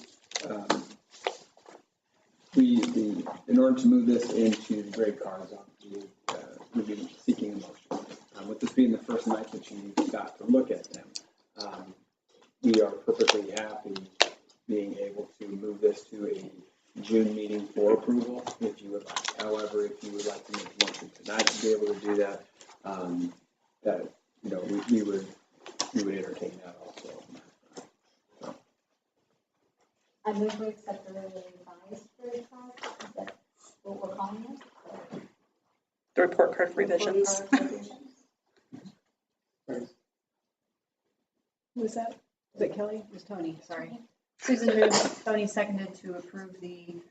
in order to move this into the grade cards, we'd be seeking a motion. With this being the first night that you got to look at them, we are perfectly happy being able to move this to a June meeting for approval, if you would like. However, if you would like to make a motion tonight to be able to do that, we would entertain that also. So. I move we accept the revised grade card. Is that what we're calling it? The report card revisions. Who was that? Was it Kelly? It was Tony, sorry. Susan moved, Tony seconded to approve the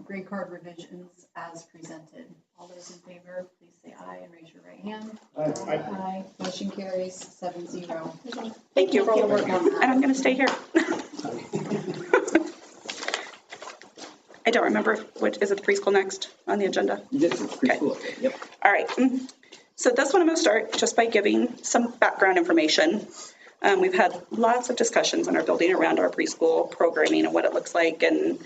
grade card revisions as presented. All those in favor, please say aye and raise your right hand. Aye. Motion carries 7-0. Thank you. For all the work on that. And I'm going to stay here. I don't remember is it the preschool next on the agenda? Yes, it's preschool. Okay. Yep. All right. So this one I'm going to start just by giving some background information. We've had lots of discussions in our building around our preschool programming and what it looks like and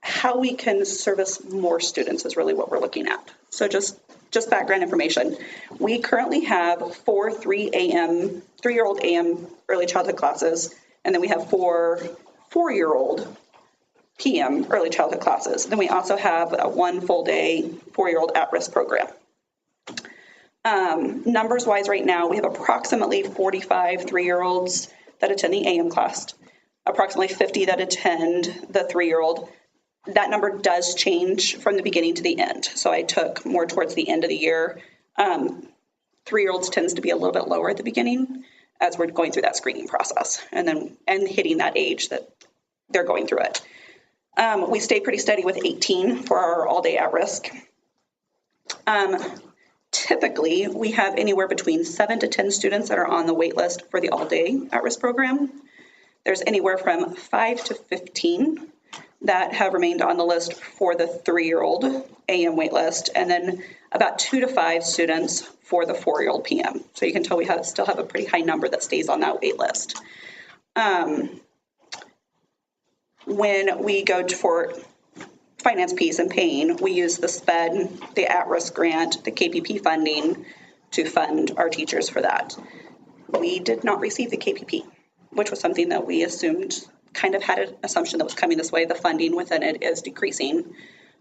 how we can service more students is really what we're looking at. So just background information. We currently have 4 3-year-old AM early childhood classes, and then we have 4 4-year-old PM early childhood classes. Then we also have a 1 full day 4-year-old at-risk program. Numbers wise right now, we have approximately 45 3-year-olds that attend the AM class, approximately 50 that attend the 3-year-old. That number does change from the beginning to the end. So I took more towards the end of the year. 3-year-olds tends to be a little bit lower at the beginning as we're going through that screening process and hitting that age that they're going through it. We stay pretty steady with 18 for our all-day at-risk. Typically, we have anywhere between 7 to 10 students that are on the wait list for the all-day at-risk program. There's anywhere from 5 to 15 that have remained on the list for the 3-year-old AM wait list, and then about 2 to 5 students for the 4-year-old PM. So you can tell we still have a pretty high number that stays on that wait list. When we go for finance piece and paying, we use the SPED, the at-risk grant, the KPP funding to fund our teachers for that. We did not receive the KPP, which was something that we assumed, kind of had an assumption that was coming this way. The funding within it is decreasing.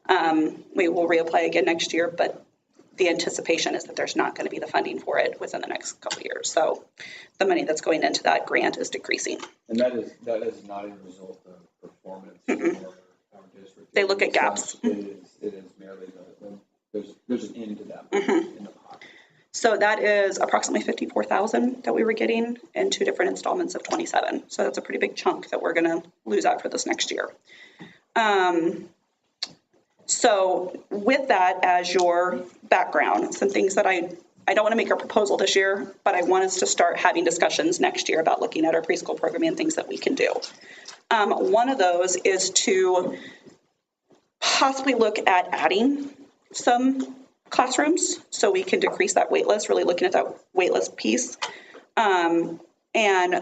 We will reapply again next year, but the anticipation is that there's not going to be the funding for it within the next couple of years. So the money that's going into that grant is decreasing. And that is not a result of performance for our district. They look at gaps. It is merely there's an end to that in the pot. So that is approximately $54,000 that we were getting in 2 different installments of 27. So that's a pretty big chunk that we're going to lose out for this next year. So with that as your background, some things that I don't want to make a proposal this year, but I want us to start having discussions next year about looking at our preschool programming and things that we can do. One of those is to possibly look at adding some classrooms so we can decrease that wait list, really looking at that wait list piece. And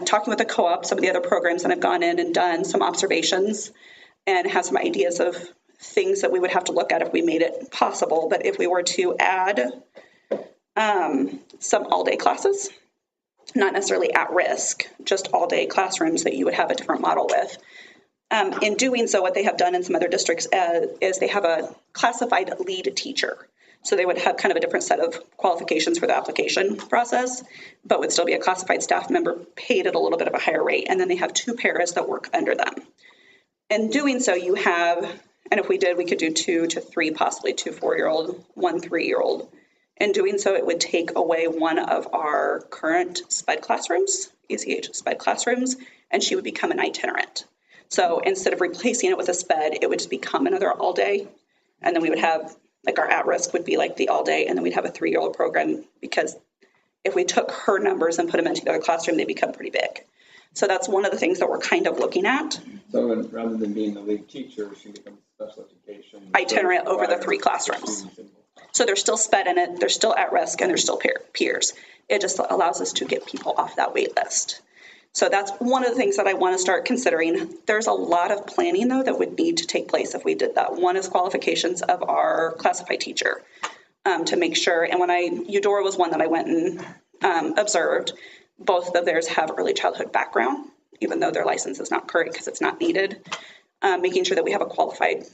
talking with the co-op, some of the other programs that have gone in and done some observations and have some ideas of things that we would have to look at if we made it possible. But if we were to add some all-day classes, not necessarily at risk, just all-day classrooms that you would have a different model with. In doing so, what they have done in some other districts is they have a classified lead teacher. So they would have kind of a different set of qualifications for the application process, but would still be a classified staff member paid at a little bit of a higher rate. And then they have 2 paras that work under them. In doing so, you have, and if we did, we could do 2 to 3, possibly 2 4-year-old, 1 3-year-old. In doing so, it would take away one of our current SPED classrooms, ECH SPED classrooms, and she would become an itinerant. So instead of replacing it with a SPED, it would just become another all day. And then we would have, like our at-risk would be like the all day, and then we'd have a 3-year-old program, because if we took her numbers and put them into the other classroom, they become pretty big. So that's one of the things that we're kind of looking at. So rather than being the lead teacher, she becomes special education itinerant over the 3 classrooms. So there's still SPED in it, there's still at risk, and there's still peers. It just allows us to get people off that wait list. So that's one of the things that I want to start considering. There's a lot of planning, though, that would need to take place if we did that. One is qualifications of our classified teacher to make sure. And when Eudora was one that I went and observed, both of theirs have early childhood background, even though their license is not current because it's not needed. Making sure that we have a qualified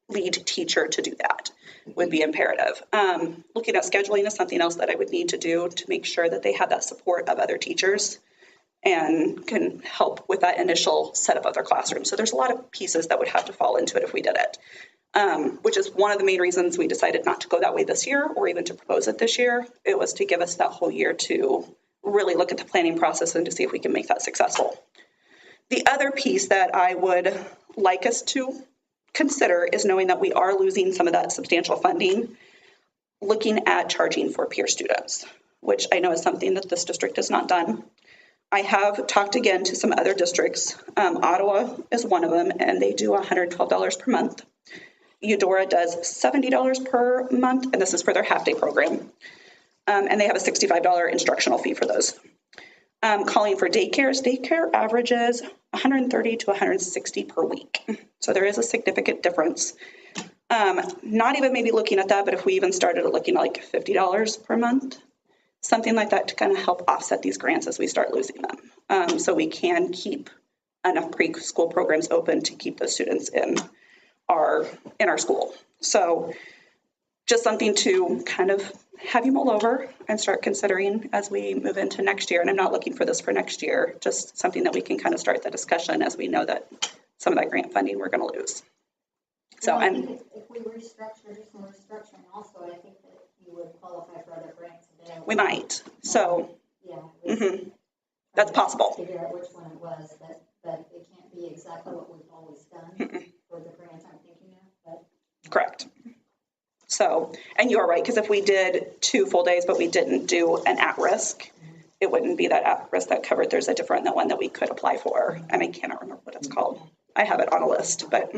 lead teacher to do that would be imperative. Looking at scheduling is something else that I would need to do to make sure that they have that support of other teachers and can help with that initial setup of their classroom. So there's a lot of pieces that would have to fall into it if we did it, which is one of the main reasons we decided not to go that way this year or even to propose it this year. It was to give us that whole year to really look at the planning process and to see if we can make that successful. The other piece that I would like us to consider is knowing that we are losing some of that substantial funding, looking at charging for peer students, which I know is something that this district has not done. I have talked again to some other districts. Ottawa is one of them, and they do $112 per month. Eudora does $70 per month, and this is for their half-day program. And they have a $65 instructional fee for those. Calling for daycare averages $130 to $160 per week. So there is a significant difference. Not even maybe looking at that, but if we even started looking at like $50 per month, something like that to kind of help offset these grants as we start losing them. So we can keep enough preschool programs open to keep those students in our school. So just something to kind of have you mull over and start considering as we move into next year. And I'm not looking for this for next year, just something that we can kind of start the discussion as we know that some of that grant funding we're going to lose. So, Well, I and think if we restructure, do some restructuring also, I think that you would qualify for other grants. we might. So, Yeah. That's possible. Figure out which one it was, but it can't be exactly what we've always done for the grant I'm thinking of, but. Correct. So, and you're right, because if we did 2 full days, but we didn't do an at-risk, it wouldn't be that at-risk that covered. There's a different one that we could apply for, and I cannot remember what it's called. I have it on a list, but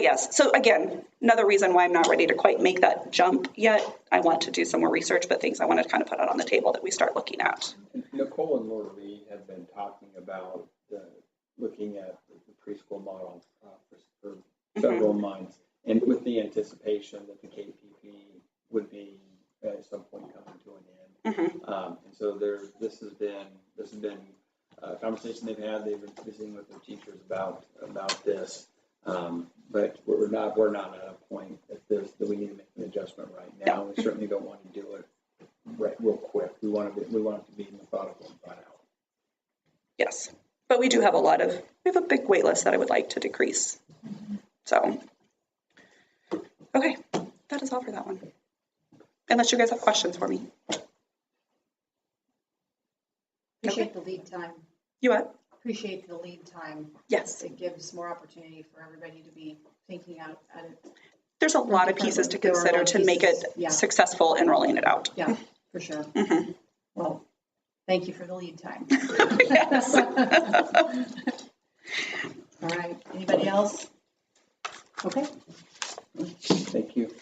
yes. So again, another reason why I'm not ready to quite make that jump yet. I want to do some more research, but things I want to kind of put out on the table that we start looking at. Nicole and Laura Lee have been talking about looking at the preschool model for several months, and with the anticipation that the KPP would be at some point coming to an end. And so this has been a conversation they've had. They've been visiting with their teachers about this. But we're not at a point that we need to make an adjustment right now. We certainly don't want to do it real quick. We want it to be methodical and thought out. Yes, but we do have we have a big wait list that I would like to decrease. So, okay, that is all for that one. Unless you guys have questions for me. Appreciate the lead time. You what? Appreciate the lead time. Yes. It gives more opportunity for everybody to be thinking out at it. There's a lot of pieces to consider to make it successful in rolling it out. Yeah, for sure. Well, thank you for the lead time. Yes. All right, anybody else? Okay. Thank you.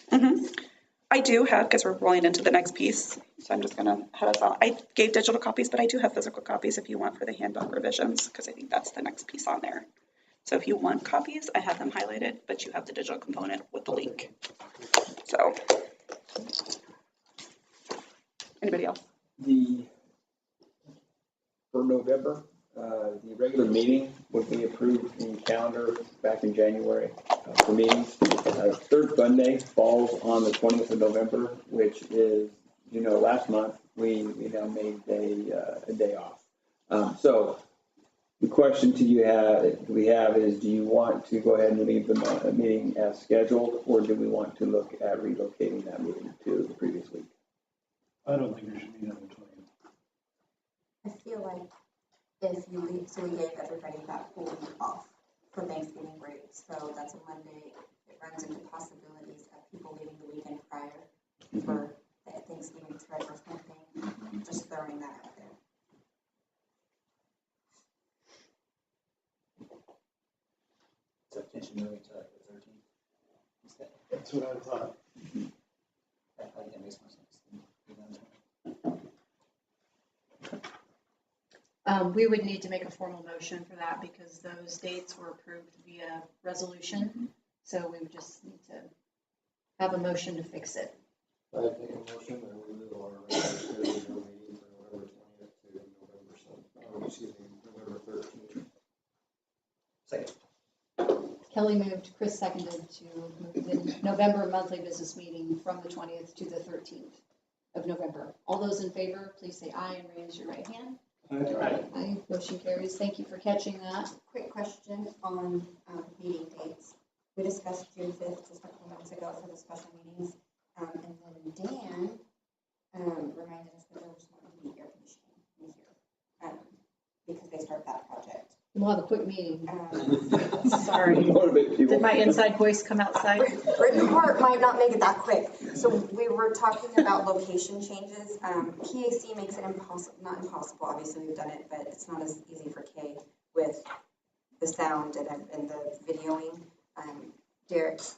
I do have, because we're rolling into the next piece, so I'm just going to head us on. I gave digital copies, but I do have physical copies if you want for the handbook revisions, because I think that's the next piece on there. So if you want copies, I have them highlighted, but you have the digital component with the link. So, anybody else? For November, the regular meeting would be approved in calendar back in January for meetings. Third Monday falls on the 20th of November, which is, last month we now made a day off. So the question we have is, do you want to go ahead and leave the meeting as scheduled, or do we want to look at relocating that meeting to the previous week? I don't think we should meet on the 20th. I feel like if you leave, so we gave everybody that whole week off for Thanksgiving break, so that's a Monday. It runs into possibilities of people leaving the weekend prior for the Thanksgiving trip or something. Just throwing that out there. So potentially moving to like the 13th. That's what I thought. I think that makes more sense. We would need to make a formal motion for that because those dates were approved via resolution. So we would just need to have a motion to fix it. I think a motion that we move our regular meeting from November 20th to November 13th. Second. Kelly moved, Chris seconded to move the November monthly business meeting from the 20th to the 13th of November. All those in favor, please say aye and raise your right hand. Aye. Motion carries. Thank you for catching that. Quick question on meeting dates. We discussed June 5th just a couple months ago for the special meetings. And then Dan reminded us that there was going to be air conditioning in here because they start that project. We'll have a quick meeting. Sorry. Did my inside voice come outside? Written part might not make it that quick. So we were talking about location changes. PAC makes it impossible, not impossible, obviously we've done it, but it's not as easy for Kay with the sound and the videoing. Derek's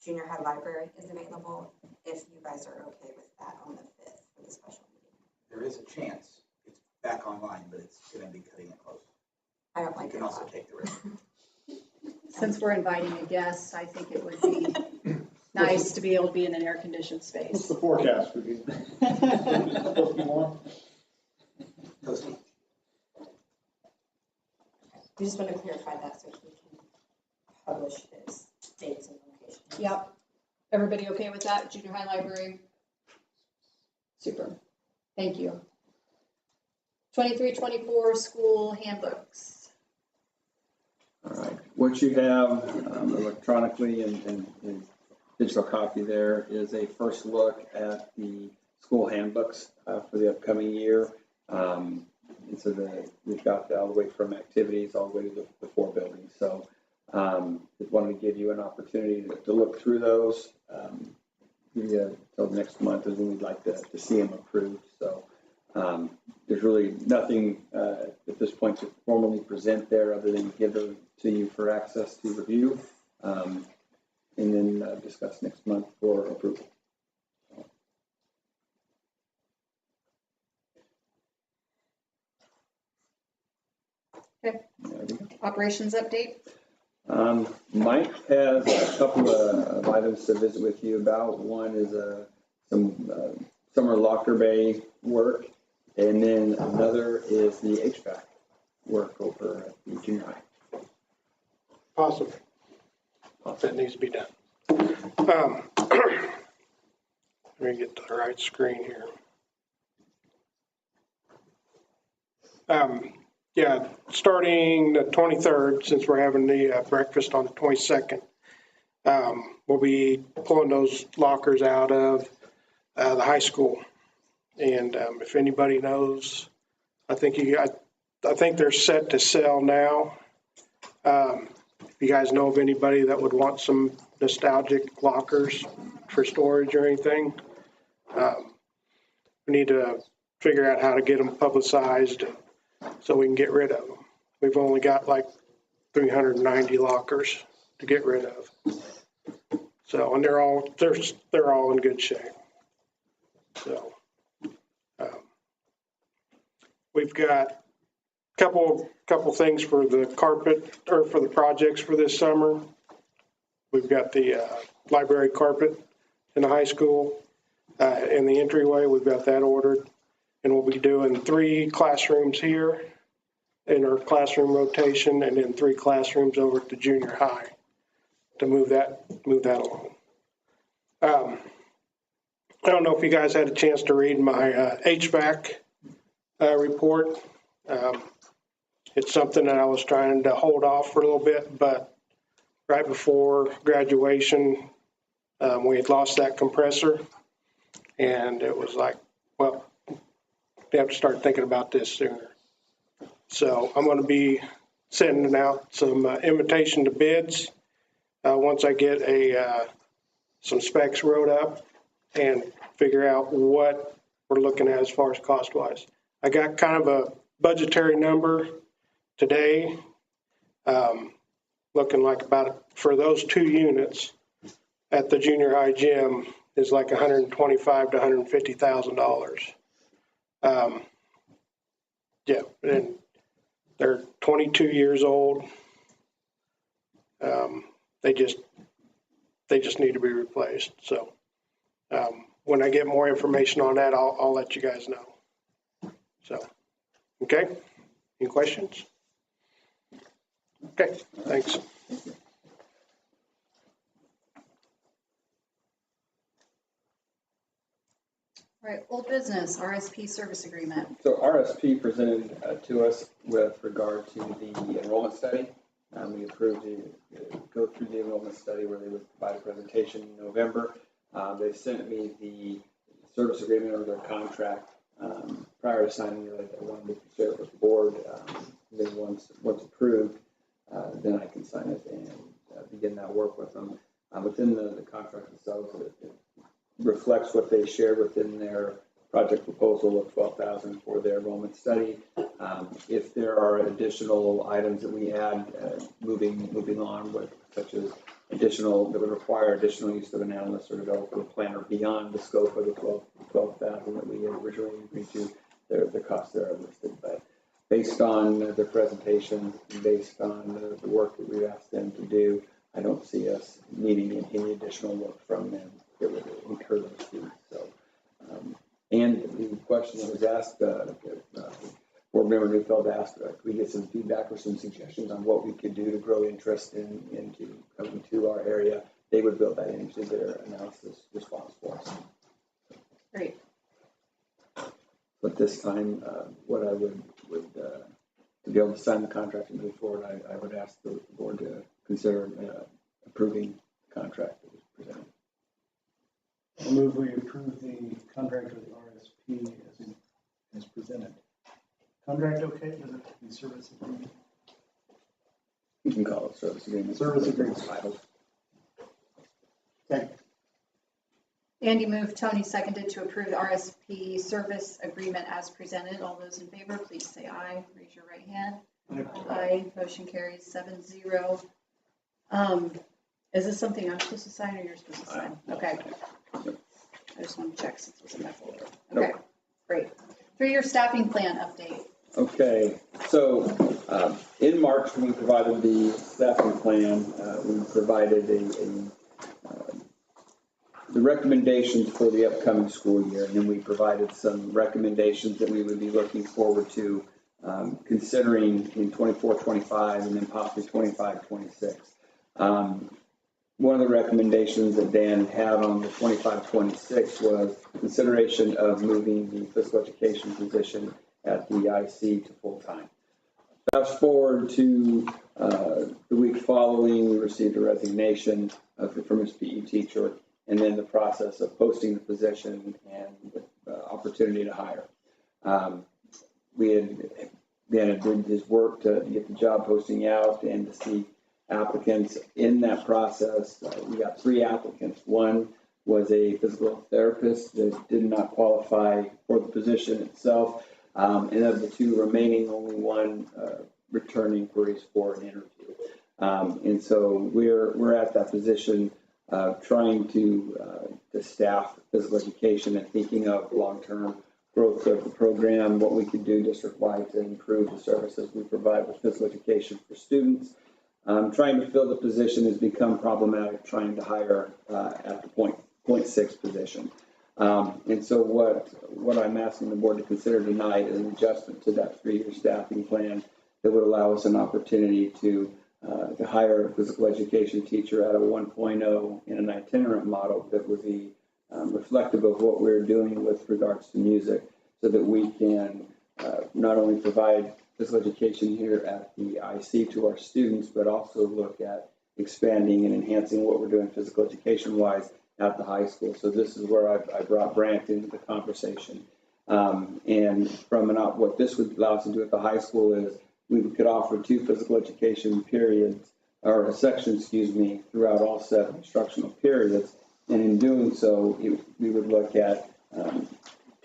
junior high library is available if you guys are okay with that on the 5th for the special meeting. There is a chance it's back online, but it's going to be cutting it close. I don't like it. You can also take the risk. Since we're inviting a guest, I think it would be nice to be able to be in an air-conditioned space. What's the forecast for you? Supposed to be warm? We just want to clarify that so he can publish his dates and locations. Yep. Everybody okay with that? Junior high library? Super. Thank you. 23-24 school handbooks. All right, what you have electronically and digital copy there is a first look at the school handbooks for the upcoming year. And so we've got all the way from activities all the way to the 4 buildings. So just wanted to give you an opportunity to look through those. Give you until next month is when we'd like to see them approved. So there's really nothing at this point to formally present there other than give them to you for access to review and then discuss next month for approval. Okay. Operations update. Mike has a couple of items to visit with you about. One is some summer locker bay work, and then another is the HVAC work over at the junior high. Awesome. That needs to be done. Let me get to the right screen here. Yeah, starting the 23rd, since we're having the breakfast on the 22nd, we'll be pulling those lockers out of the high school. And if anybody knows, I think they're set to sell now. If you guys know of anybody that would want some nostalgic lockers for storage or anything, we need to figure out how to get them publicized so we can get rid of them. We've only got like 390 lockers to get rid of. So, and they're all in good shape. So, we've got a couple things for the carpet or for the projects for this summer. We've got the library carpet in the high school in the entryway. We've got that ordered. And we'll be doing 3 classrooms here in our classroom rotation and then 3 classrooms over at the junior high to move that along. I don't know if you guys had a chance to read my HVAC report. It's something that I was trying to hold off for a little bit, but right before graduation, we had lost that compressor, and it was like, well, we have to start thinking about this sooner. So I'm going to be sending out some invitation to bids once I get some specs wrote up and figure out what we're looking at as far as cost-wise. I got kind of a budgetary number today, looking like about, for those 2 units at the junior high gym is like $125,000 to $150,000. Yeah, and they're 22 years old. They just need to be replaced. So when I get more information on that, I'll let you guys know. So, okay, any questions? Okay, thanks. All right, old business, RSP service agreement. So RSP presented to us with regard to the enrollment study. We approved to go through the enrollment study where they would provide a presentation in November. They sent me the service agreement or their contract prior to signing it. I wanted to share it with the board. Then once approved, then I can sign it and begin that work with them. Within the contract itself, it reflects what they shared within their project proposal of $12,000 for their enrollment study. If there are additional items that we add moving on with, such as additional, that would require additional use of an analyst or developer planner beyond the scope of the $12,000 that we originally agreed to, the costs there are listed. But based on the presentation, based on the work that we've asked them to do, I don't see us needing any additional work from them that would incur those fees. So, and the question that was asked, board board member Newfield asked, could we get some feedback or some suggestions on what we could do to grow interest into coming to our area, they would build that into their analysis response for us. Great. But this time, what I would to be able to sign the contract and move forward, I would ask the board to consider approving the contract that was presented. I'll move we approve the contract with the RSP as presented. Contract okay? Does it have to be service agreement? You can call it service agreement. Service agreement. Title. Okay. Andy moved, Tony seconded to approve the RSP service agreement as presented. All those in favor, please say aye. Raise your right hand. Aye. Motion carries 7-0. Is this something I'm supposed to sign or you're supposed to sign? Okay. I just want to check since it's in my folder. Okay, great. 3-year staffing plan update. Okay, so in March, when we provided the staffing plan, we provided the recommendations for the upcoming school year, and then we provided some recommendations that we would be looking forward to considering in 24-25 and then possibly 25-26. One of the recommendations that Dan had on the 25-26 was consideration of moving the physical education position at the IC to full-time. Fast forward to the week following, we received a resignation from his PE teacher, and then the process of posting the position and the opportunity to hire. Dan had did his work to get the job posting out and to see applicants. In that process, we got 3 applicants. One was a physical therapist that did not qualify for the position itself. And of the 2 remaining, only one returning queries for an interview. And so we're at that position trying to staff physical education and thinking of long-term growth of the program, what we could do district-wide to improve the services we provide with physical education for students. Trying to fill the position has become problematic, trying to hire at the point 6 position. And so what I'm asking the board to consider tonight is an adjustment to that 3-year staffing plan that would allow us an opportunity to hire a physical education teacher at a 1.0 in an itinerant model that would be reflective of what we're doing with regards to music, so that we can not only provide physical education here at the IC to our students, but also look at expanding and enhancing what we're doing physical education-wise at the high school. So this is where I brought Brant into the conversation. And from what this would allow us to do at the high school is we could offer 2 physical education periods, or sections, throughout all 7 instructional periods. And in doing so, we would look at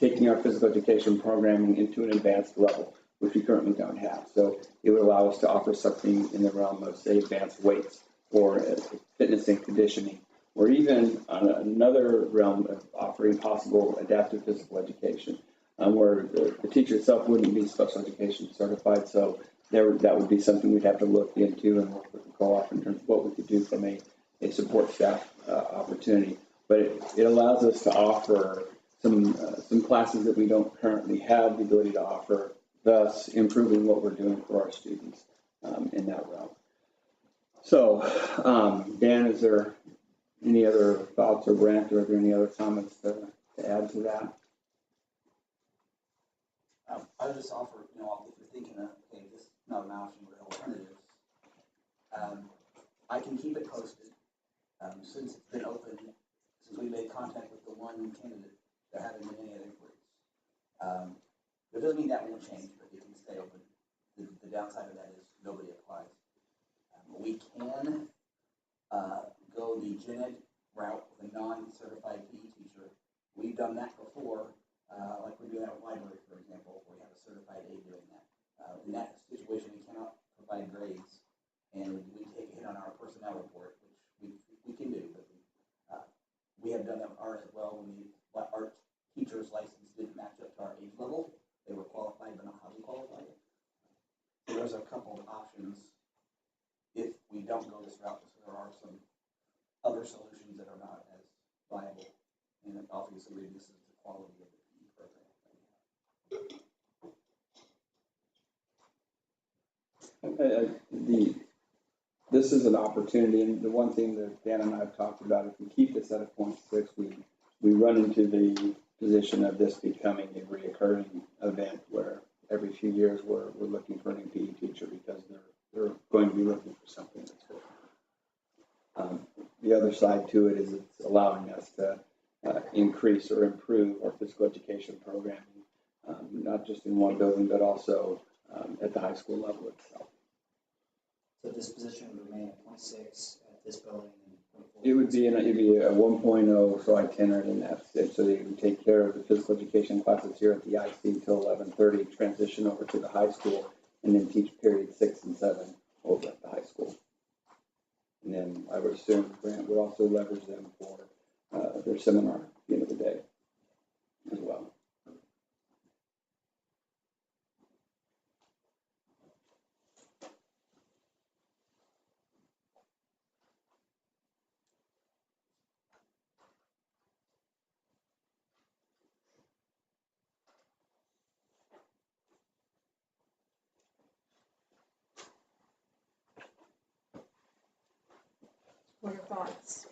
taking our physical education programming into an advanced level, which we currently don't have. So it would allow us to offer something in the realm of, say, advanced weights or fitness and conditioning, or even on another realm of offering possible adaptive physical education, where the teacher itself wouldn't be special education certified. So that would be something we'd have to look into and work with the co-op in terms of what we could do from a support staff opportunity. But it allows us to offer some classes that we don't currently have the ability to offer, thus improving what we're doing for our students in that realm. So, Dan, is there any other thoughts, or Brant, or are there any other comments to add to that? I would just offer, if you're thinking of, okay, this is not an option, but alternatives, I can keep it posted. Since it's been open, since we made contact with the one candidate, there haven't been any other inquiries. It doesn't mean that won't change, but it can stay open. The downside of that is nobody applies. We can go the gen ed route with a non-certified PE teacher. We've done that before, like we're doing at a library, for example, where we have a certified aide doing that. In that situation, we cannot provide grades, and we take a hit on our personnel report, which we can do, but we have done that with ours as well when our teacher's license didn't match up to our age level. They were qualified, but not highly qualified. So there's a couple of options if we don't go this route, because there are some other solutions that are not as viable, and it obviously reduces the quality of the PE program. This is an opportunity, and the one thing that Dan and I have talked about, if we keep this at a 0.6, we run into the position of this becoming a reoccurring event where every few years we're looking for a new PE teacher because they're going to be looking for something that's good. The other side to it is it's allowing us to increase or improve our physical education programming, not just in one building, but also at the high school level itself. So this position would remain at 0.6 at this building? It would be it'd be a 1.0, so itinerant, and that's it. So they would take care of the physical education classes here at the IC till 11:30, transition over to the high school, and then teach period 6 and 7 over at the high school. And then I would assume Grant would also leverage them for their seminar at the end of the day as well. What are your thoughts?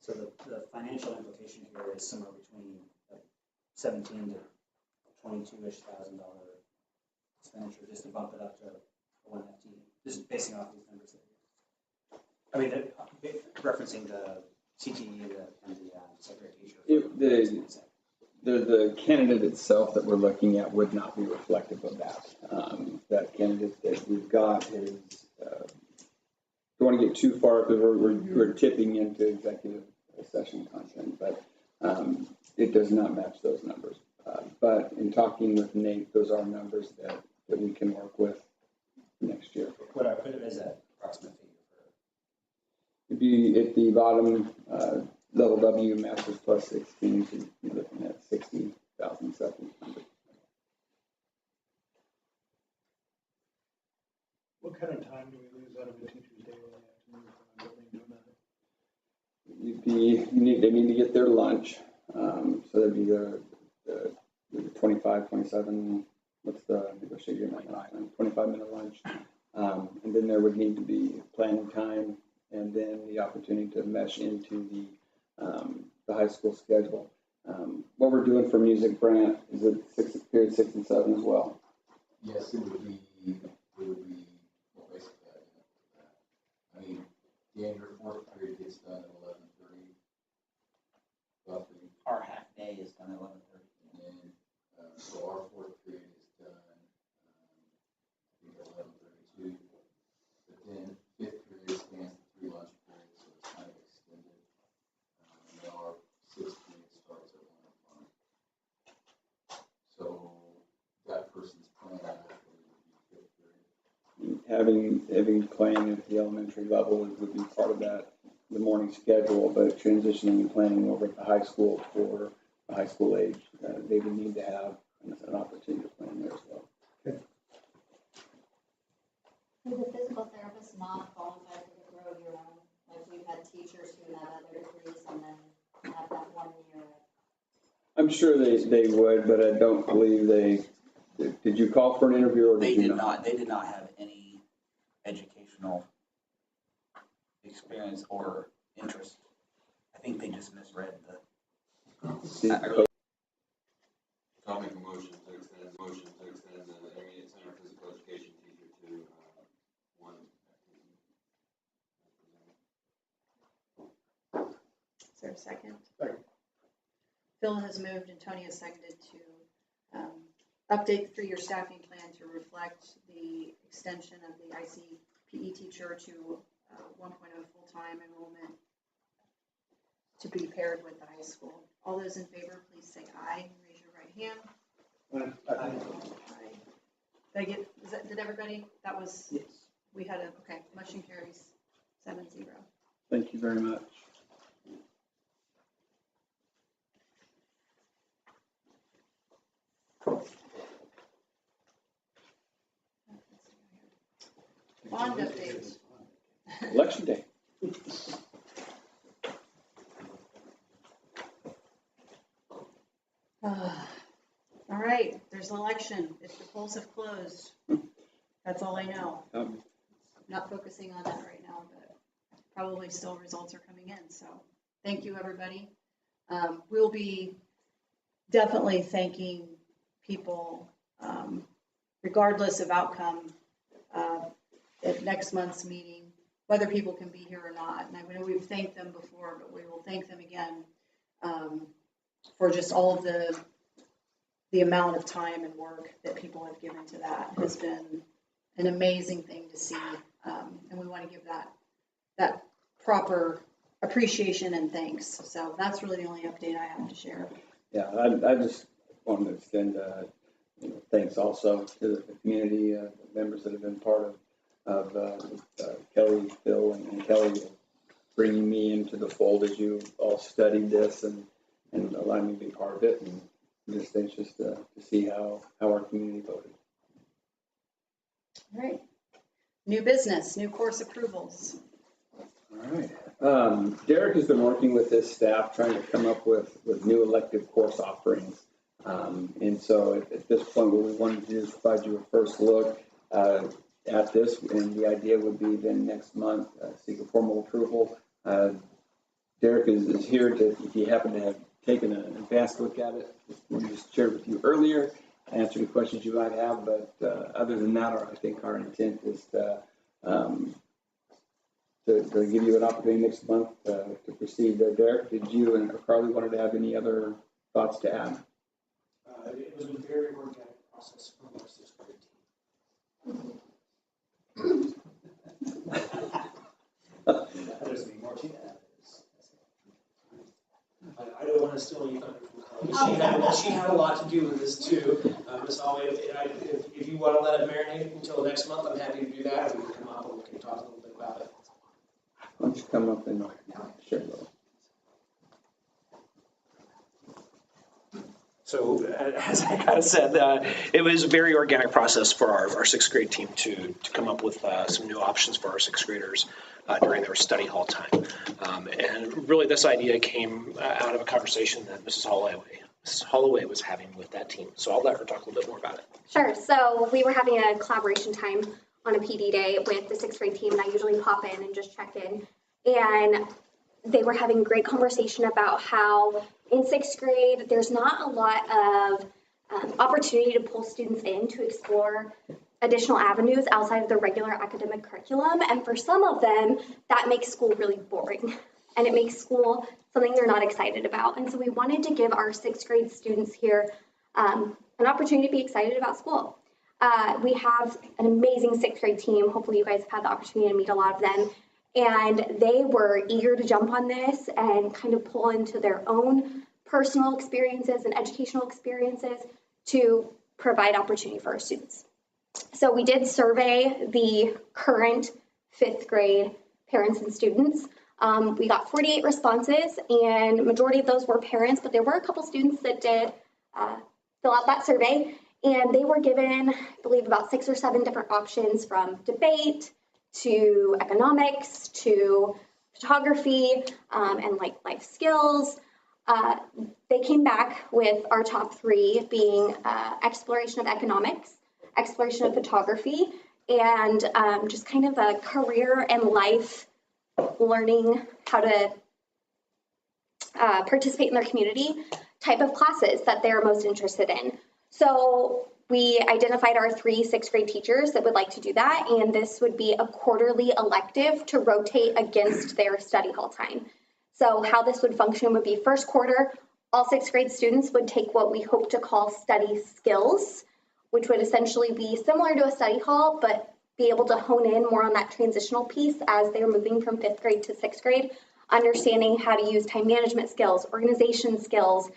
So the financial implication here is somewhere between like 17 to 22-ish thousand dollar expenditure just to bump it up to one FTE. Just basing off these numbers. I mean, referencing the CTE and the secondary teacher. The candidate itself that we're looking at would not be reflective of that. That candidate that we've got is, don't want to get too far because we're tipping into executive session content, but it does not match those numbers. But in talking with Nate, those are numbers that we can work with next year. What I put it as that approximate figure for? It'd be at the bottom, level W, Masters plus 16, so you're looking at 60,700. What kind of time do we lose out of a teacher's day when they have to move from a building to another? They need to get their lunch, so that'd be the 25, 27, what's the negotiated amount of time? 25-minute lunch, and then there would need to be planning time, and then the opportunity to mesh into the high school schedule. What we're doing for music, Brant, is it period 6 and 7 as well? Yes, it would be well, basically, I mean, Dan, your fourth period gets done at 11:30, roughly. Our half day is done at 11:30. And so our fourth period is done, I think at 11:32. But then fifth period spans the 3 lunch periods, so it's kind of extended. And then our sixth period starts at 1 o'clock. So that person's plan actually would be fifth period. Having playing at the elementary level would be part of that, the morning schedule, but transitioning and planning over at the high school for the high school age, they would need to have an opportunity to plan there as well. Do the physical therapists not qualify for the grow your own? Like we've had teachers who have other degrees and then have that 1 year. I'm sure they would, but I don't believe did you call for an interview or did you not? They did not have any educational experience or interest. I think they just misread the. I'll make a motion to extend the intermediate center physical education teacher to 1 FTE. Is there a second? Second. Phil has moved and Tony has seconded to update the 3-year staffing plan to reflect the extension of the ICPE teacher to 1.0 full-time enrollment to be paired with the high school. All those in favor, please say aye. Raise your right hand. Aye. Did everybody? That was, yes. We had okay, motion carries 7-0. Thank you very much. Bond updates. Election day. All right, there's there's an election, if the polls have closed. That's all I know. Not focusing on that right now, but probably still results are coming in. So thank you, everybody. We'll be definitely thanking people, regardless of outcome, at next month's meeting, whether people can be here or not. And I know we've thanked them before, but we will thank them again for just all of the amount of time and work that people have given to that. It has been an amazing thing to see, and we want to give that proper appreciation and thanks. So that's really the only update I have to share. Yeah, I just wanted to extend thanks also to the community members that have been part of Kelly, Phil, and Kelly bringing me into the fold as you all studied this and allowing me to be part of it. And I'm just anxious to see how our community voted. All right. New business, new course approvals. All right. Derek has been working with his staff trying to come up with new elective course offerings. And so at this point, what we wanted to do is provide you a first look at this. And the idea would be then next month, seek a formal approval. Derek is here to, if you happen to have taken an advanced look at it, we just shared with you earlier, answer the questions you might have. But other than that, I think our intent is to give you an opportunity next month to proceed. Derek, did you and Carly wanted to have any other thoughts to add? It was a very organic process from our sixth grade team. There's any more to that. I don't want to steal any thunder from Carly. She had a lot to do with this too. Ms. Holloway, if you want to let it marinate until next month, I'm happy to do that. We can come up and we can talk a little bit about it. Why don't you come up and share a little? So as I kind of said, it was a very organic process for our sixth grade team to come up with some new options for our sixth graders during their study hall time. And really this idea came out of a conversation that Mrs. Holloway was having with that team. So I'll let her talk a little bit more about it. Sure. So we were having a collaboration time on a PD day with the sixth grade team, and I usually pop in and just check in. And they were having great conversation about how in sixth grade, there's not a lot of opportunity to pull students in to explore additional avenues outside of the regular academic curriculum. And for some of them, that makes school really boring. And it makes school something they're not excited about. And so we wanted to give our sixth grade students here an opportunity to be excited about school. We have an amazing sixth grade team. Hopefully you guys have had the opportunity to meet a lot of them. And they were eager to jump on this and kind of pull into their own personal experiences and educational experiences to provide opportunity for our students. So we did survey the current fifth grade parents and students. We got 48 responses, and majority of those were parents, but there were a couple students that did fill out that survey. And they were given, I believe, about 6 or 7 different options, from debate to economics to photography and like life skills. They came back with our top 3 being exploration of economics, exploration of photography, and just kind of a career and life learning how to participate in their community type of classes that they're most interested in. So we identified our 3 sixth grade teachers that would like to do that, and this would be a quarterly elective to rotate against their study hall time. So how this would function would be first quarter, all sixth grade students would take what we hope to call study skills, which would essentially be similar to a study hall, but be able to hone in more on that transitional piece as they're moving from fifth grade to sixth grade, understanding how to use time management skills, organization skills,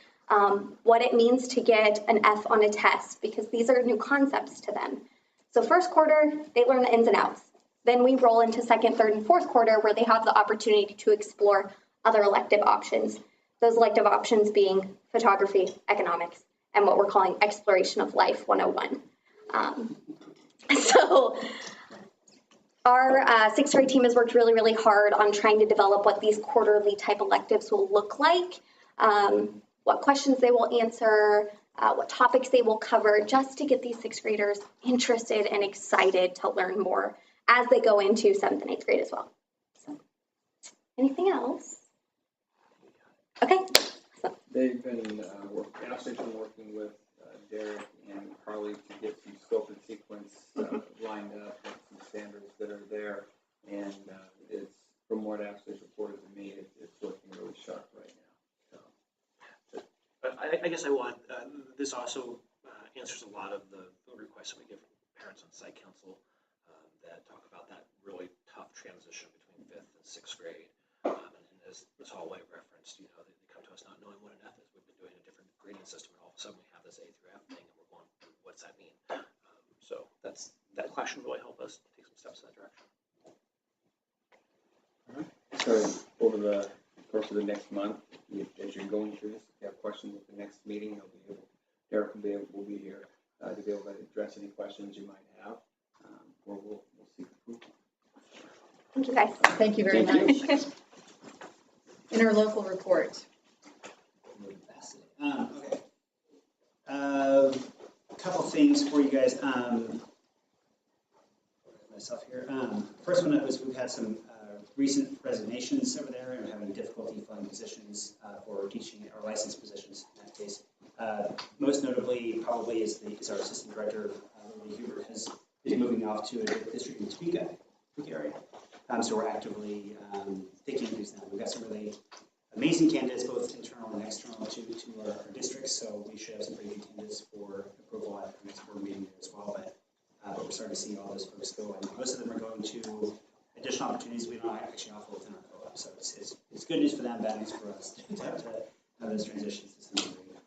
what it means to get an F on a test, because these are new concepts to them. So first quarter, they learn the ins and outs. Then we roll into second, third, and fourth quarter where they have the opportunity to explore other elective options. Those elective options being photography, economics, and what we're calling exploration of life 101. So our sixth grade team has worked really, really hard on trying to develop what these quarterly type electives will look like, what questions they will answer, what topics they will cover, just to get these sixth graders interested and excited to learn more as they go into 7th and 8th grade as well. So, anything else? Okay. They've been, Ashley's been working with Derek and Carly to get some scope and sequence lined up with some standards that are there. And it's, from what Ashley's reported to me, it's working really sharp right now. So. I guess I want, this also answers a lot of the requests that we get from parents on site council that talk about that really tough transition between 5th and 6th grade. And as Ms. Holloway referenced, they come to us not knowing what an F is. We've been doing a different grading system, and all of a sudden we have this A through F thing, and we're going, what's that mean? So that class should really help us take some steps in that direction. So over the course of the next month, as you're going through this, if you have questions at the next meeting, Derek will be here to be able to address any questions you might have, or we'll seek approval. Thank you, guys. Thank you very much. Interlocal report. Okay. A couple things for you guys. Myself here. First one up is we've had some recent resignations over there, and we're having difficulty filling positions for teaching or licensed positions in that case. Most notably, probably is our assistant director, Lily Hubert, is moving off to a district in Topeka area. So we're actively thinking of these now. We've got some really amazing candidates, both internal and external, to our districts. So we should have some pretty good candidates for approval at the next board meeting as well. But we're starting to see all those folks go, and most of them are going to additional opportunities we don't actually offer within our co-op. So it's good news for them, bad news for us to have those transitions to some degree.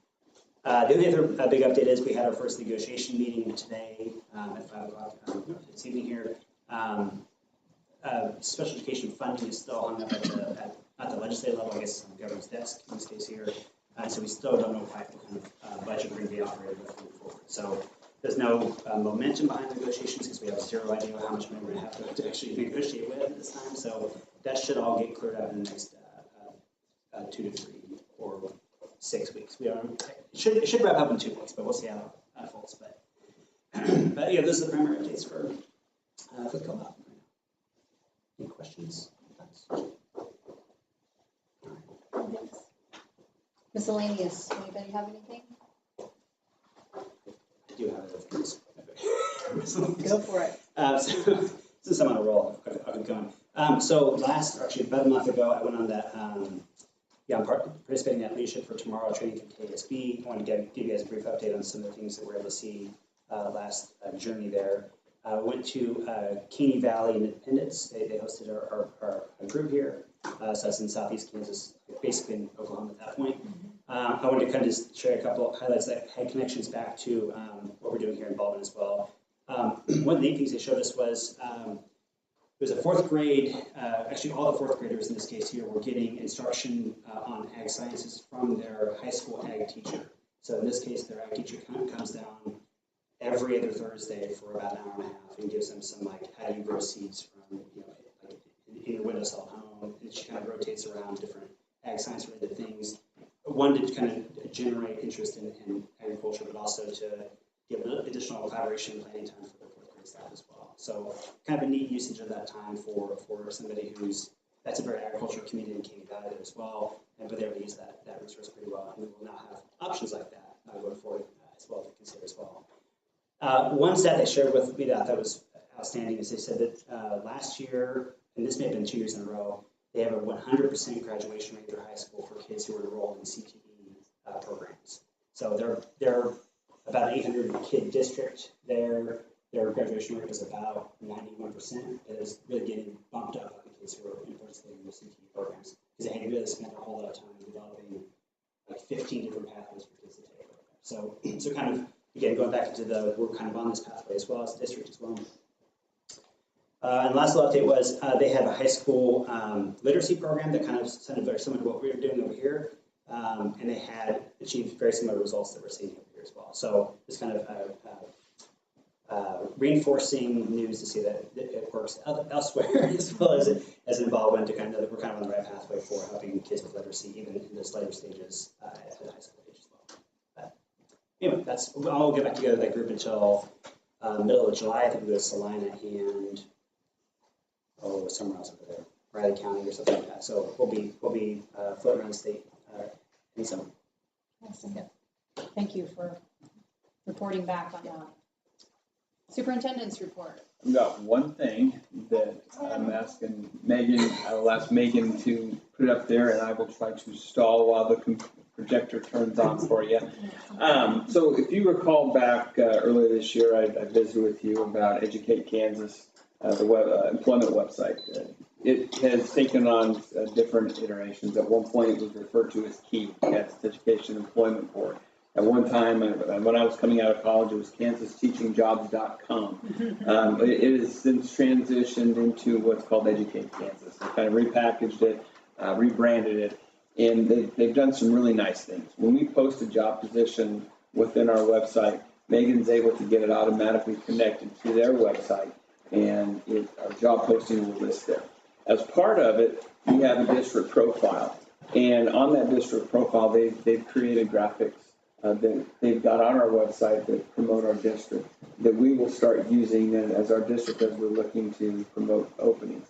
The only other big update is we had our first negotiation meeting today at 5 o'clock this evening here. Special education funding is still hung up at the legislative level, I guess, on the governor's desk in this case here. So we still don't know quite what kind of budget we're going to be operating with moving forward. So there's no momentum behind the negotiations because we have zero idea how much money we're going to have to actually negotiate with at this time. So that should all get cleared up in the next 2 to 3 or 6 weeks. It should wrap up in 2 weeks, but we'll see how it unfolds. But yeah, those are the primary updates for the co-op. Any questions? Miscellaneous. Anybody have anything? I do have other things. Go for it. So since I'm on a roll, I'll keep going. So about a month ago, I went on that, I'm participating in that Leadership for Tomorrow training through KSB. I want to give you guys a brief update on some of the things that we're able to see last journey there. Went to Caney Valley Independence. They hosted our group here. So that's in southeast Kansas, basically in Oklahoma at that point. I wanted to kind of just share a couple of highlights that had connections back to what we're doing here in Baldwin as well. One of the neat things they showed us was it was a 4th grade, actually all the 4th graders in this case here were getting instruction on ag sciences from their high school ag teacher. So in this case, their ag teacher comes down every other Thursday for about an hour and a half and gives them some how do you grow seeds from, like in your windowsill home. And she kind of rotates around different ag science related things. One to kind of generate interest in agriculture, but also to give additional collaboration and planning time for the 4th grade staff as well. So kind of a neat usage of that time for somebody that's a very agricultural community in Caney Valley as well, and but they're able to use that resource pretty well. And we will now have options like that going forward as well to consider as well. One stat they shared with me that I thought was outstanding is they said that last year, and this may have been 2 years in a row, they have a 100% graduation rate in their high school for kids who are enrolled in CTE programs. So they're about an 800 kid district there. Their graduation rate was about 91%. It is really getting bumped up on the kids who are participating in the CTE programs because they had really spent a whole lot of time developing 15 different pathways for kids to take. So kind of, again, going back into we're kind of on this pathway as well as the district as well. And the last little update was they have a high school literacy program that kind of sounded very similar to what we were doing over here. And they had achieved very similar results that we're seeing over here as well. So it's kind of reinforcing news to see that it works elsewhere as well as in Baldwin to kind of know that we're kind of on the right pathway for helping kids with literacy, even in those later stages at the high school age as well. But anyway, I'll get back together with that group until middle of July. I think we go to Salina and, somewhere else over there, Riley County or something like that. So we'll be floating around the state in summer. Awesome. Thank you for reporting back on that. Superintendent's report. I've got one thing that I'm asking Megan, I will ask Megan to put up there, and I will try to stall while the projector turns on for you. So if you recall back earlier this year, I visited with you about Educate Kansas, the employment website. It has taken on different iterations. At one point, it was referred to as KEY, Kansas Education Employment Board. At one time, when I was coming out of college, it was KansasTeachingJobs.com. It has since transitioned into what's called Educate Kansas. They kind of repackaged it, rebranded it, and they've done some really nice things. When we post a job position within our website, Megan's able to get it automatically connected to their website, and our job posting will list there. As part of it, we have a district profile, and on that district profile, they've created graphics that they've got on our website that promote our district, that we will start using as our district as we're looking to promote openings.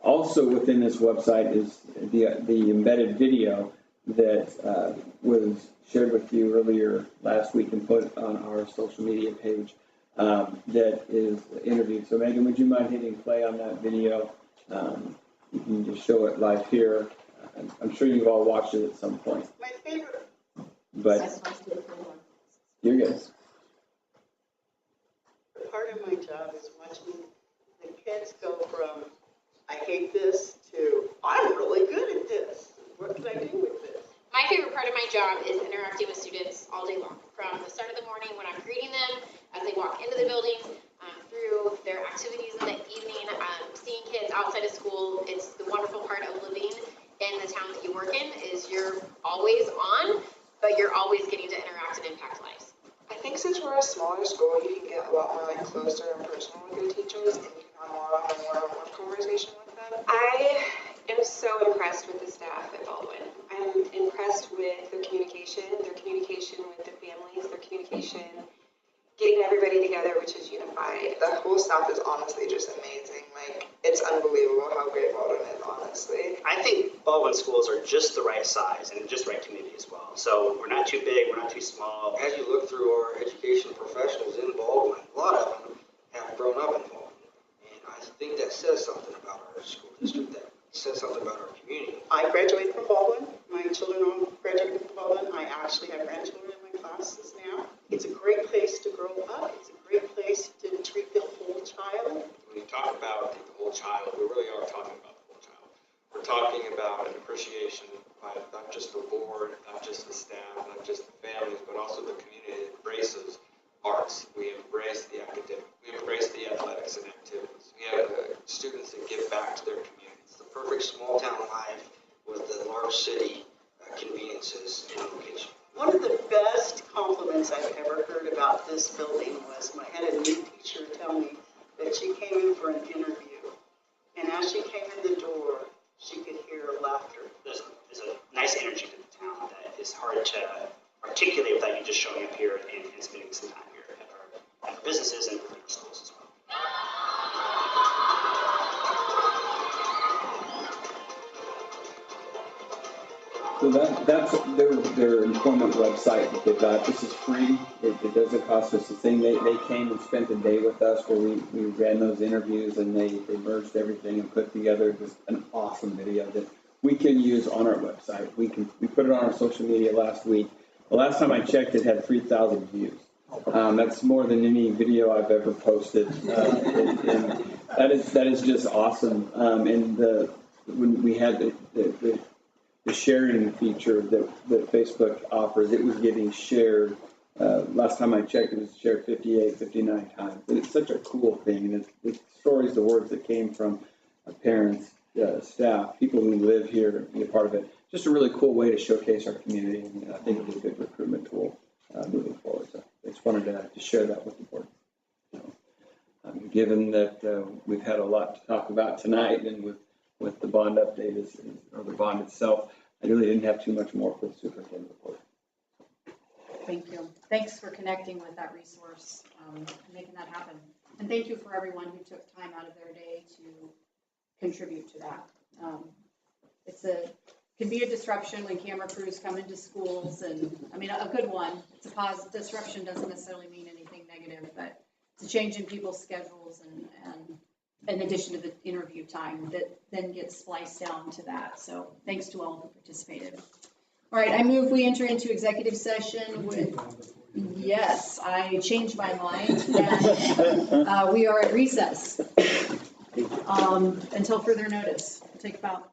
Also within this website is the embedded video that was shared with you earlier last week and put on our social media page that is interviewed. So Megan, would you mind hitting play on that video? You can just show it live here. I'm sure you've all watched it at some point. My favorite. But you're good. Part of my job is watching the kids go from, I hate this, to, I'm really good at this. What can I do with this? My favorite part of my job is interacting with students all day long. From the start of the morning when I'm greeting them, as they walk into the building, through their activities in the evening, seeing kids outside of school. It's the wonderful part of living in the town that you work in, is you're always on, but you're always getting to interact and impact lives. I think since we're a smaller school, you can get a lot more like closer and personal with your teachers, and you can have more of a one-on-one conversation with them. I am so impressed with the staff at Baldwin. I'm impressed with their communication with the families, their communication, getting everybody together, which is unified. The whole staff is honestly just amazing. Like, it's unbelievable how great Baldwin is, honestly. I think Baldwin schools are just the right size and just the right community as well. So we're not too big, we're not too small. As you look through our education professionals in Baldwin, a lot of them have grown up in Baldwin. And I think that says something about our school district, that says something about our community. I graduated from Baldwin. My children all graduated from Baldwin. I actually have grandchildren in my classes now. It's a great place to grow up. It's a great place to treat the whole child. When you talk about the whole child, we really are talking about the whole child. We're talking about an appreciation by not just the board, not just the staff, not just the families, but also the community that embraces arts. We embrace the academic. We embrace the athletics and activities. We have students that give back to their communities. It's the perfect small town life with the large city conveniences and location. One of the best compliments I've ever heard about this building was I had a new teacher tell me that she came in for an interview, and as she came in the door, she could hear laughter. There's a nice energy to the town that is hard to articulate without you just showing up here and spending some time here at our businesses and within our schools as well. So that's their employment website that they've got. This is free. It doesn't cost us a thing. They came and spent a day with us where we ran those interviews, and they merged everything and put together just an awesome video that we can use on our website. We put it on our social media last week. The last time I checked, it had 3,000 views. That's more than any video I've ever posted. And that is just awesome. And when we had the sharing feature that Facebook offers, it was getting shared. Last time I checked, it was shared 59 times. And it's such a cool thing. And it's stories, the words that came from parents, staff, people who live here to be a part of it. Just a really cool way to showcase our community. And I think it's a good recruitment tool moving forward. So I just wanted to share that with the board. Given that we've had a lot to talk about tonight, and with the bond update or the bond itself, I really didn't have too much more for the superintendent report. Thank you. Thanks for connecting with that resource, and making that happen. And thank you for everyone who took time out of their day to contribute to that. Can be a disruption when camera crews come into schools, and, I mean, a good one. It's a positive, disruption doesn't necessarily mean anything negative, but it's a change in people's schedules and in addition to the interview time that then gets spliced down to that. So thanks to all who participated. All right, I move we enter into executive session with, yes, I changed my mind, and we are at recess until further notice. Take about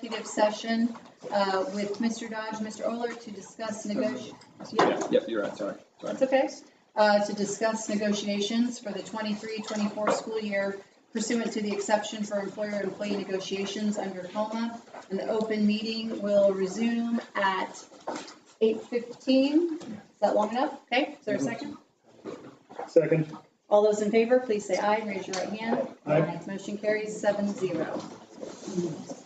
executive session with Mr. Dodge, Mr. Oler to discuss Yep, you're right, sorry. That's okay. To discuss negotiations for the 23-24 school year pursuant to the exception for employer-employee negotiations under COMA. And the open meeting will resume at 8:15. Is that long enough? Okay, is there a second? Second. All those in favor, please say aye. Raise your right hand. Aye. Motion carries 7-0.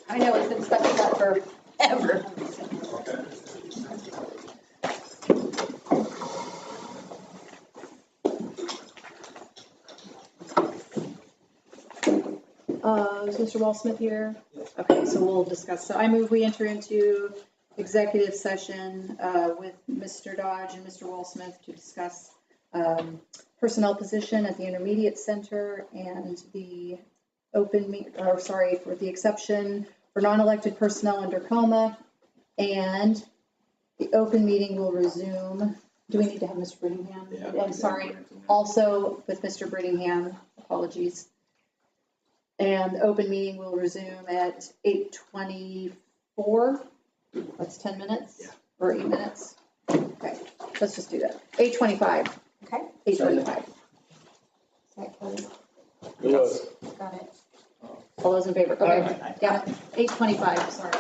I know, it's been stuck in that forever. Is Mr. Wall-Smith here? Okay, so we'll discuss. So I move we enter into executive session with Mr. Dodge and Mr. Wall-Smith to discuss personnel position at the intermediate center and the for the exception for non-elected personnel under coma. And the open meeting will resume. Do we need to have Mr. Brittingham? Yeah. I'm sorry. Also with Mr. Brittingham, apologies. And the open meeting will resume at 8:24. That's 10 minutes or 8 minutes. Okay, let's just do that. 8:25. Okay. 8:25. Yes. Got it. All those in favor? Okay, got it. 8:25, sorry.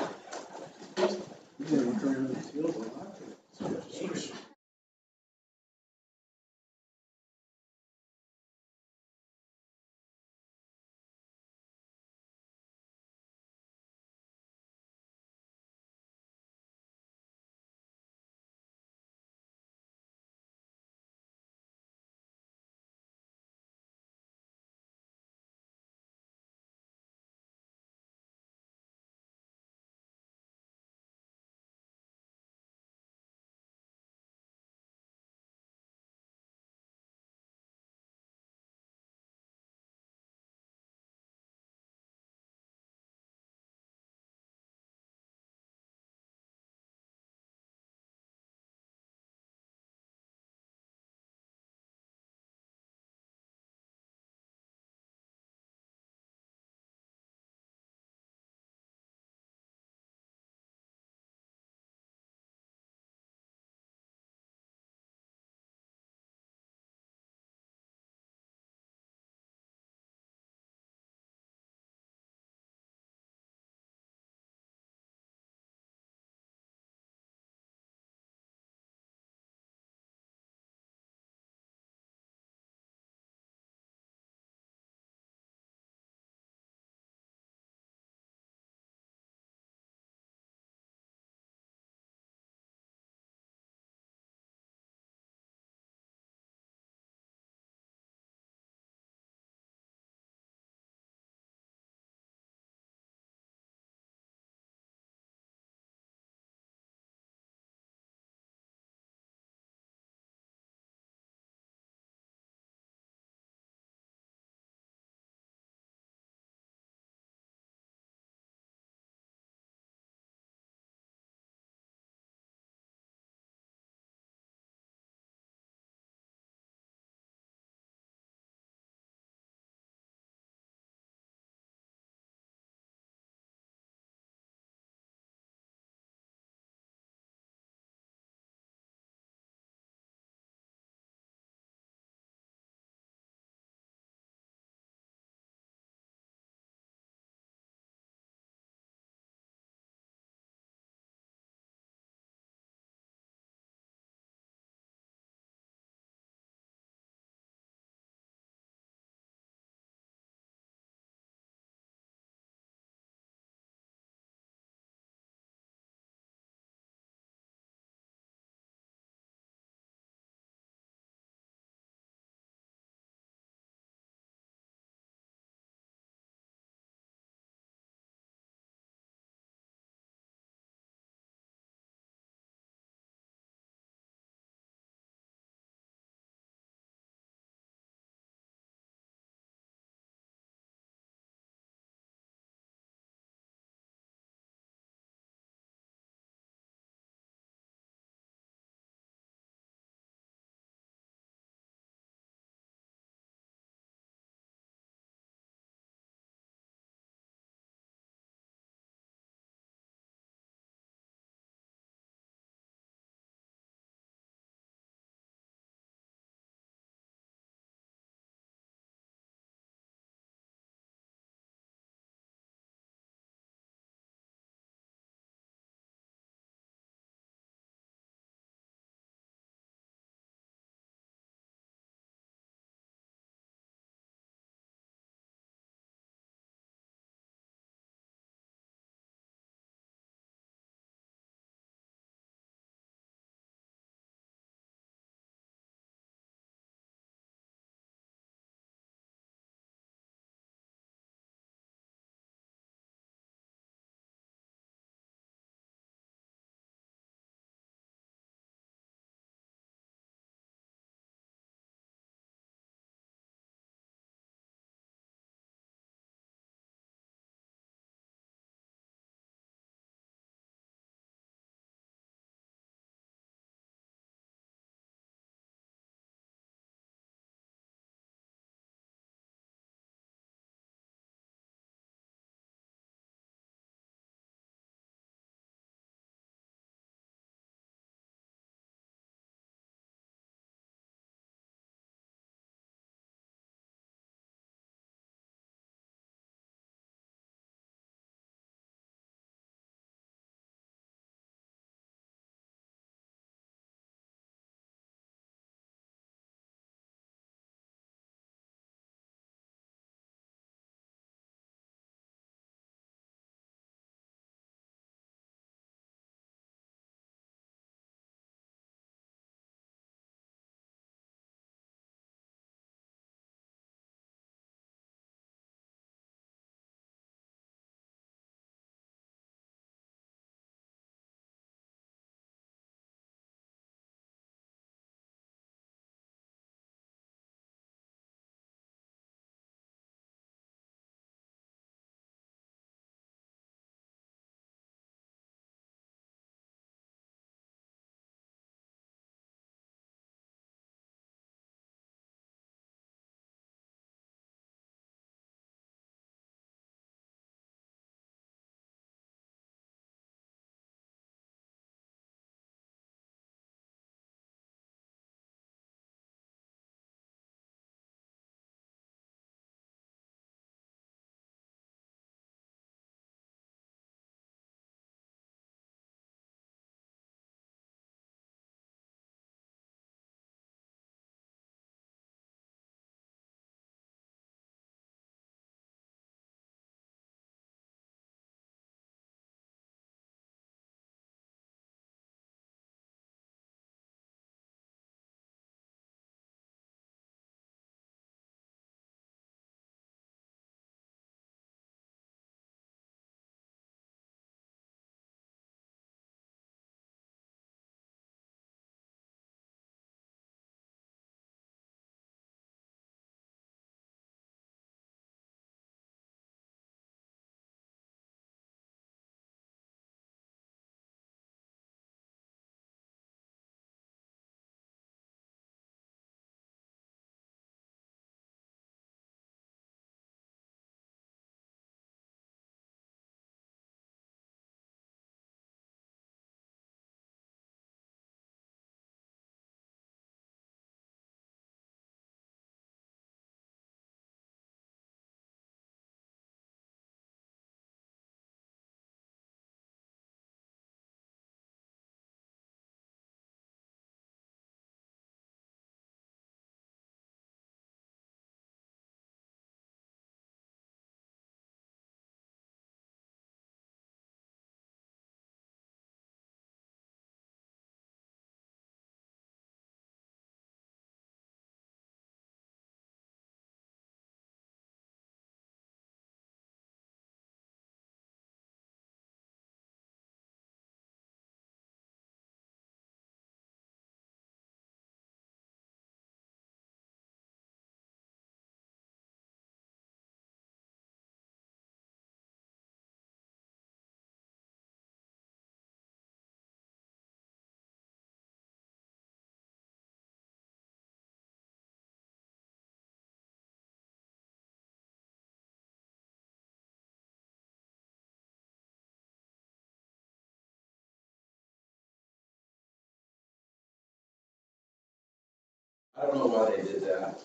I don't know why they did that.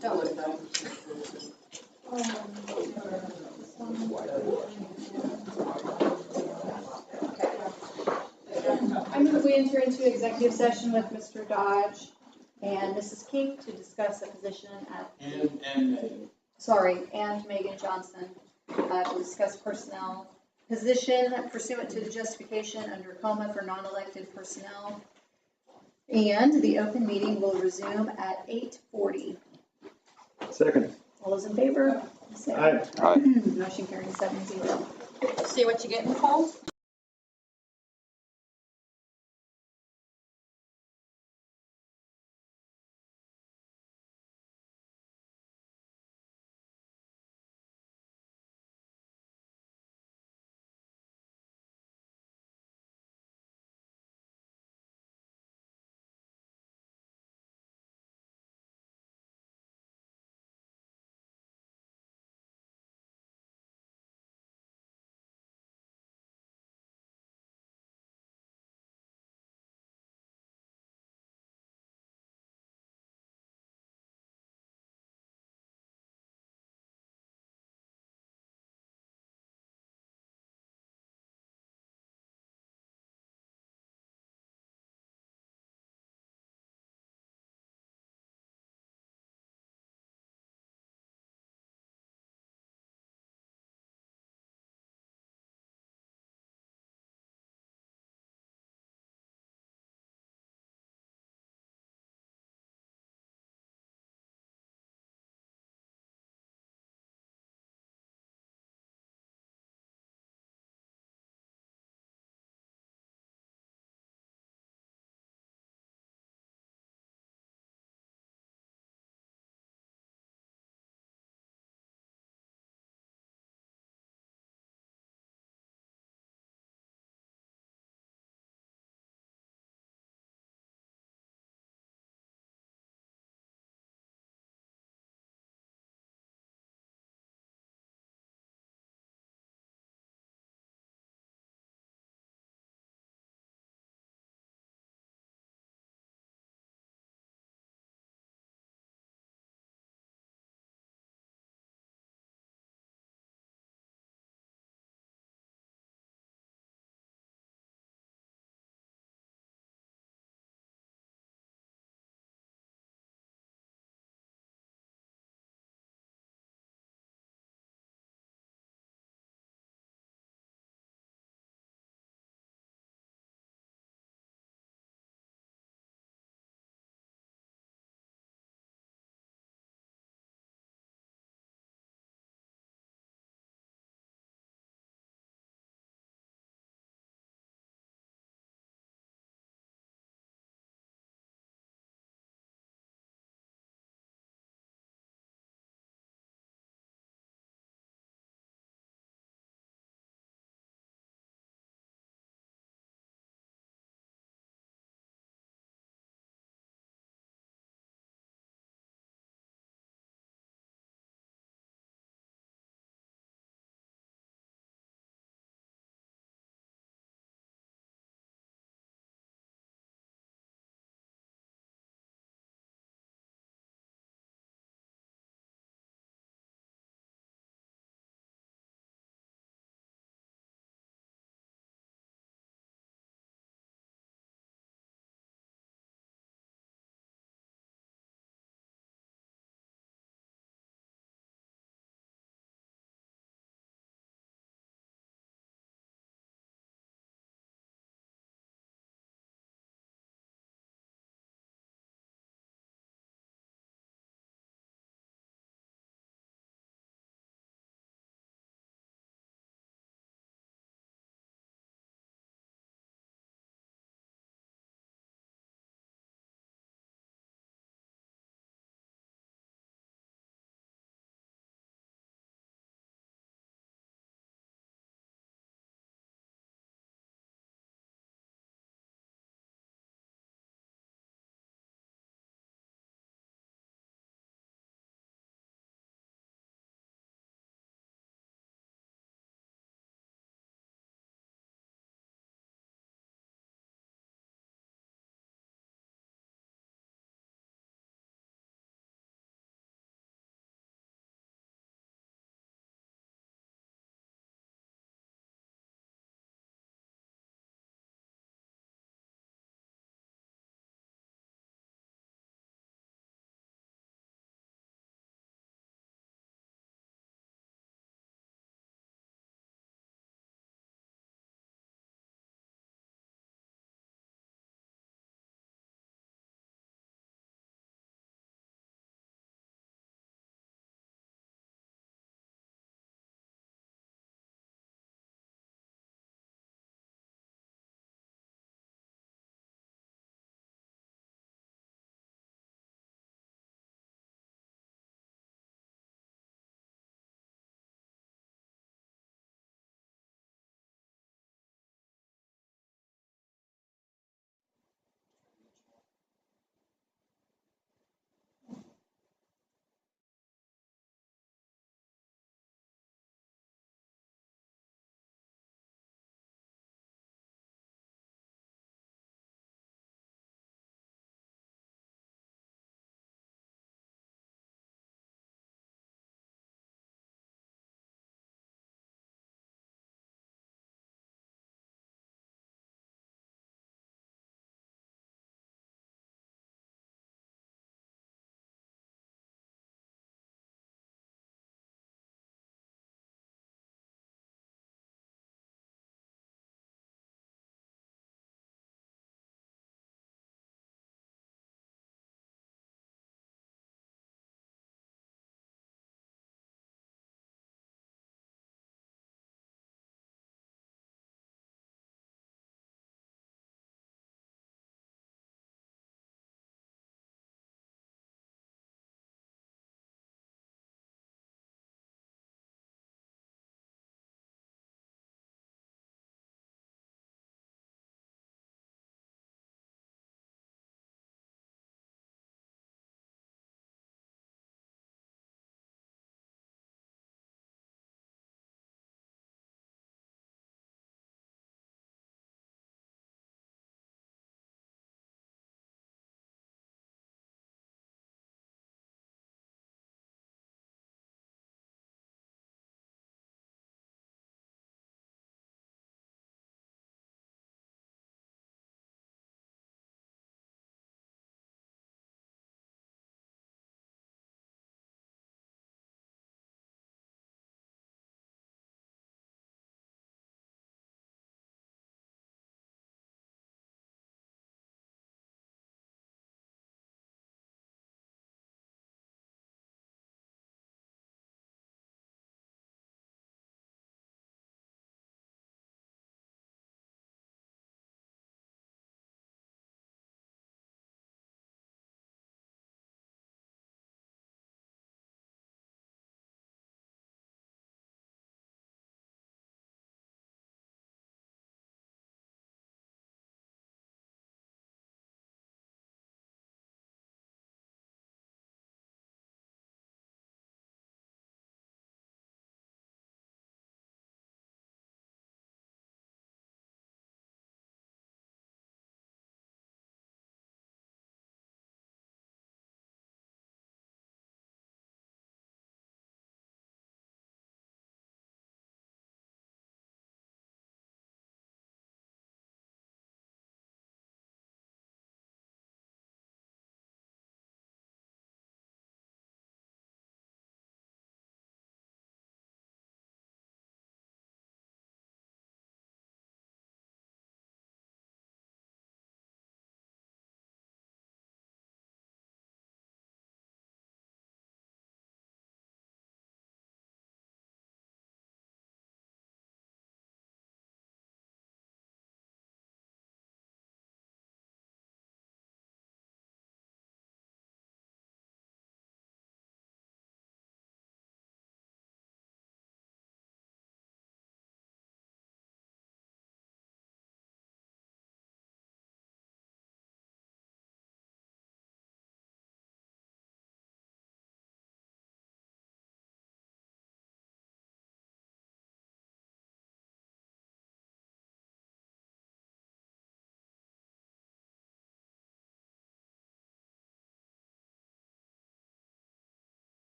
Don't look though. I move we enter into executive session with Mr. Dodge and Mrs. King to discuss a position at. And Megan Johnson, to discuss personnel position pursuant to the justification under coma for non-elected personnel. And the open meeting will resume at 8:40. Second. All those in favor? Say Aye. Motion carries 7-0. See what you get, Nicole?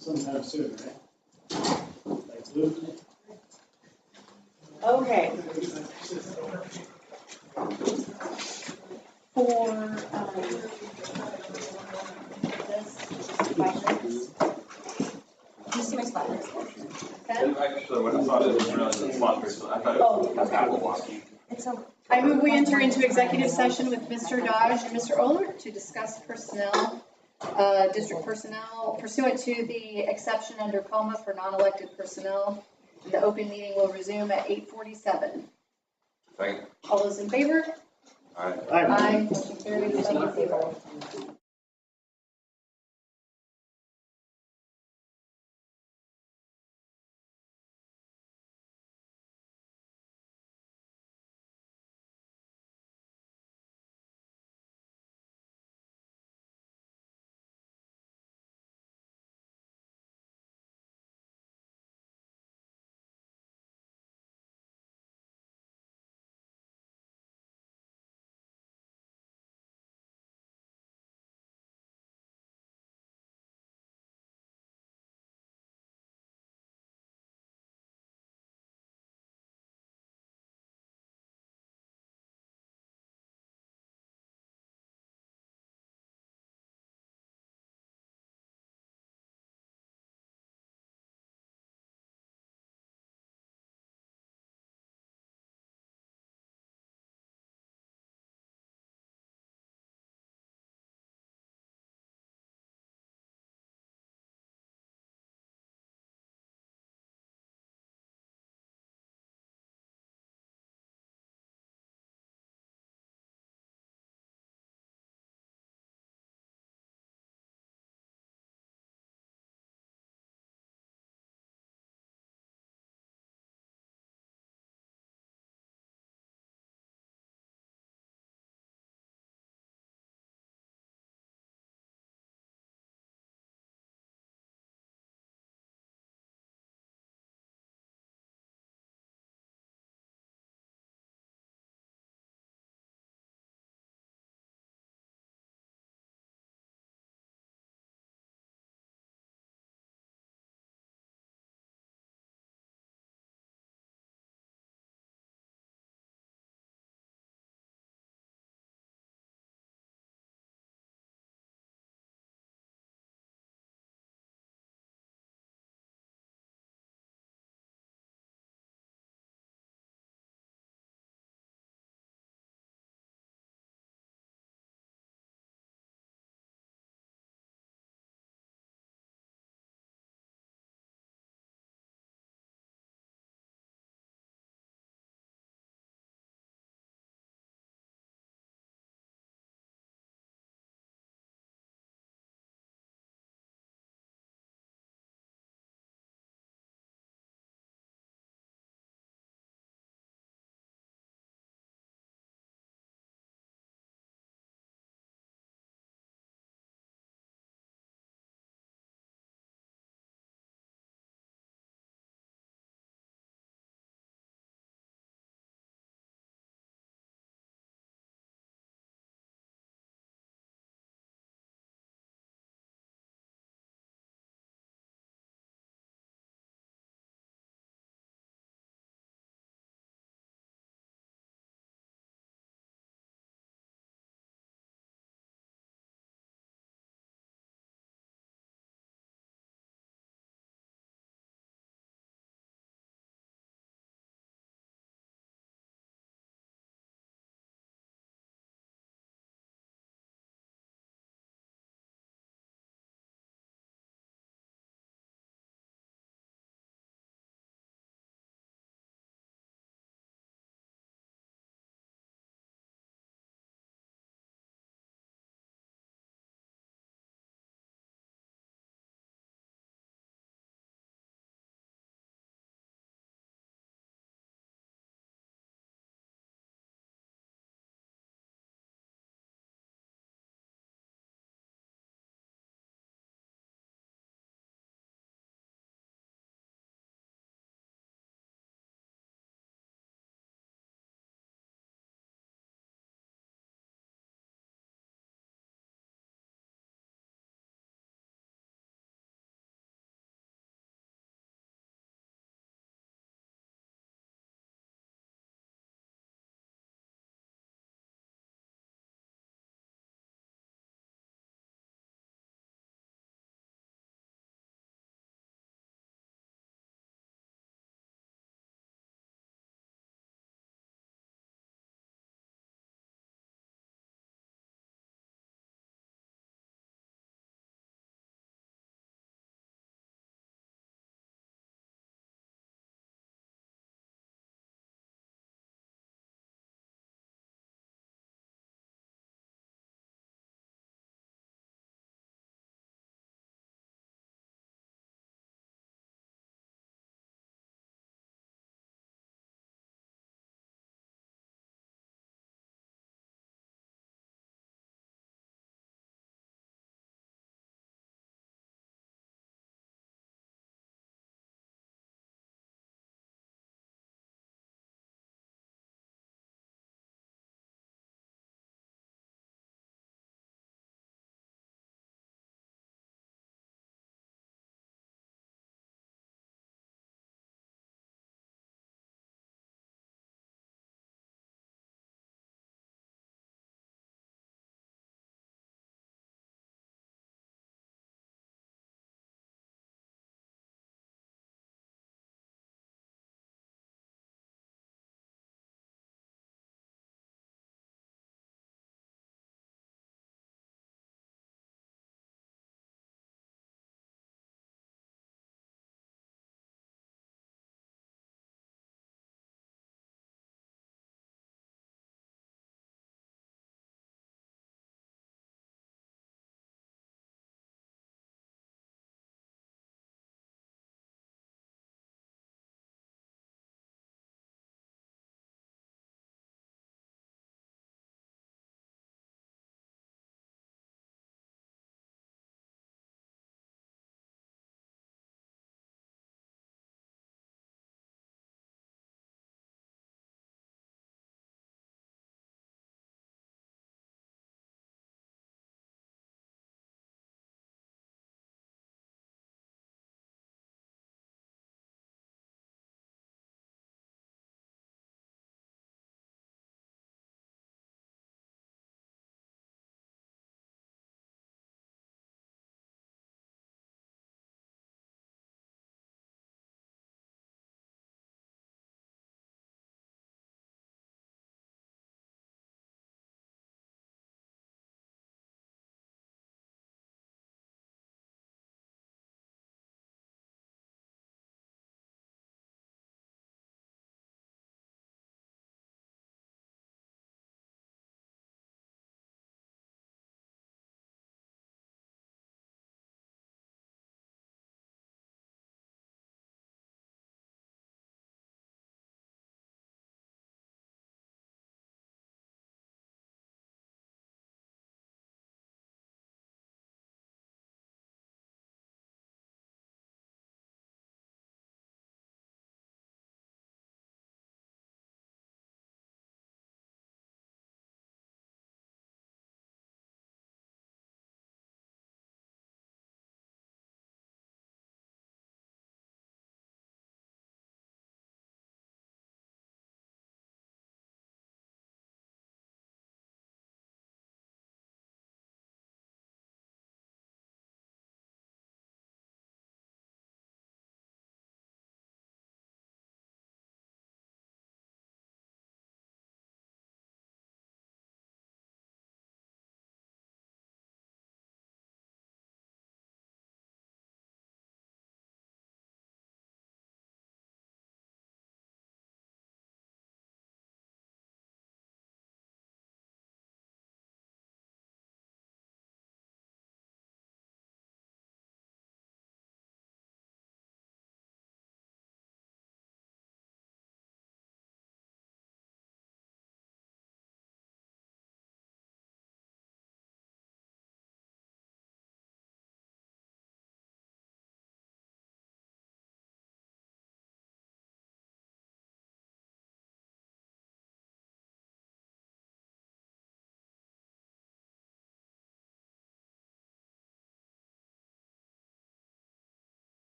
sometime soon, right? Like Luke? Okay. For, You see my spot? Actually, when I saw it, I didn't realize it was sponsors, so I thought it was Apple Watch. It's okay. I move we enter into executive session with Mr. Dodge and Mr. Oler to discuss personnel, district personnel pursuant to the exception under coma for non-elected personnel. The open meeting will resume at 8:47. Second. All those in favor? Aye. Aye. Motion carries 7-0.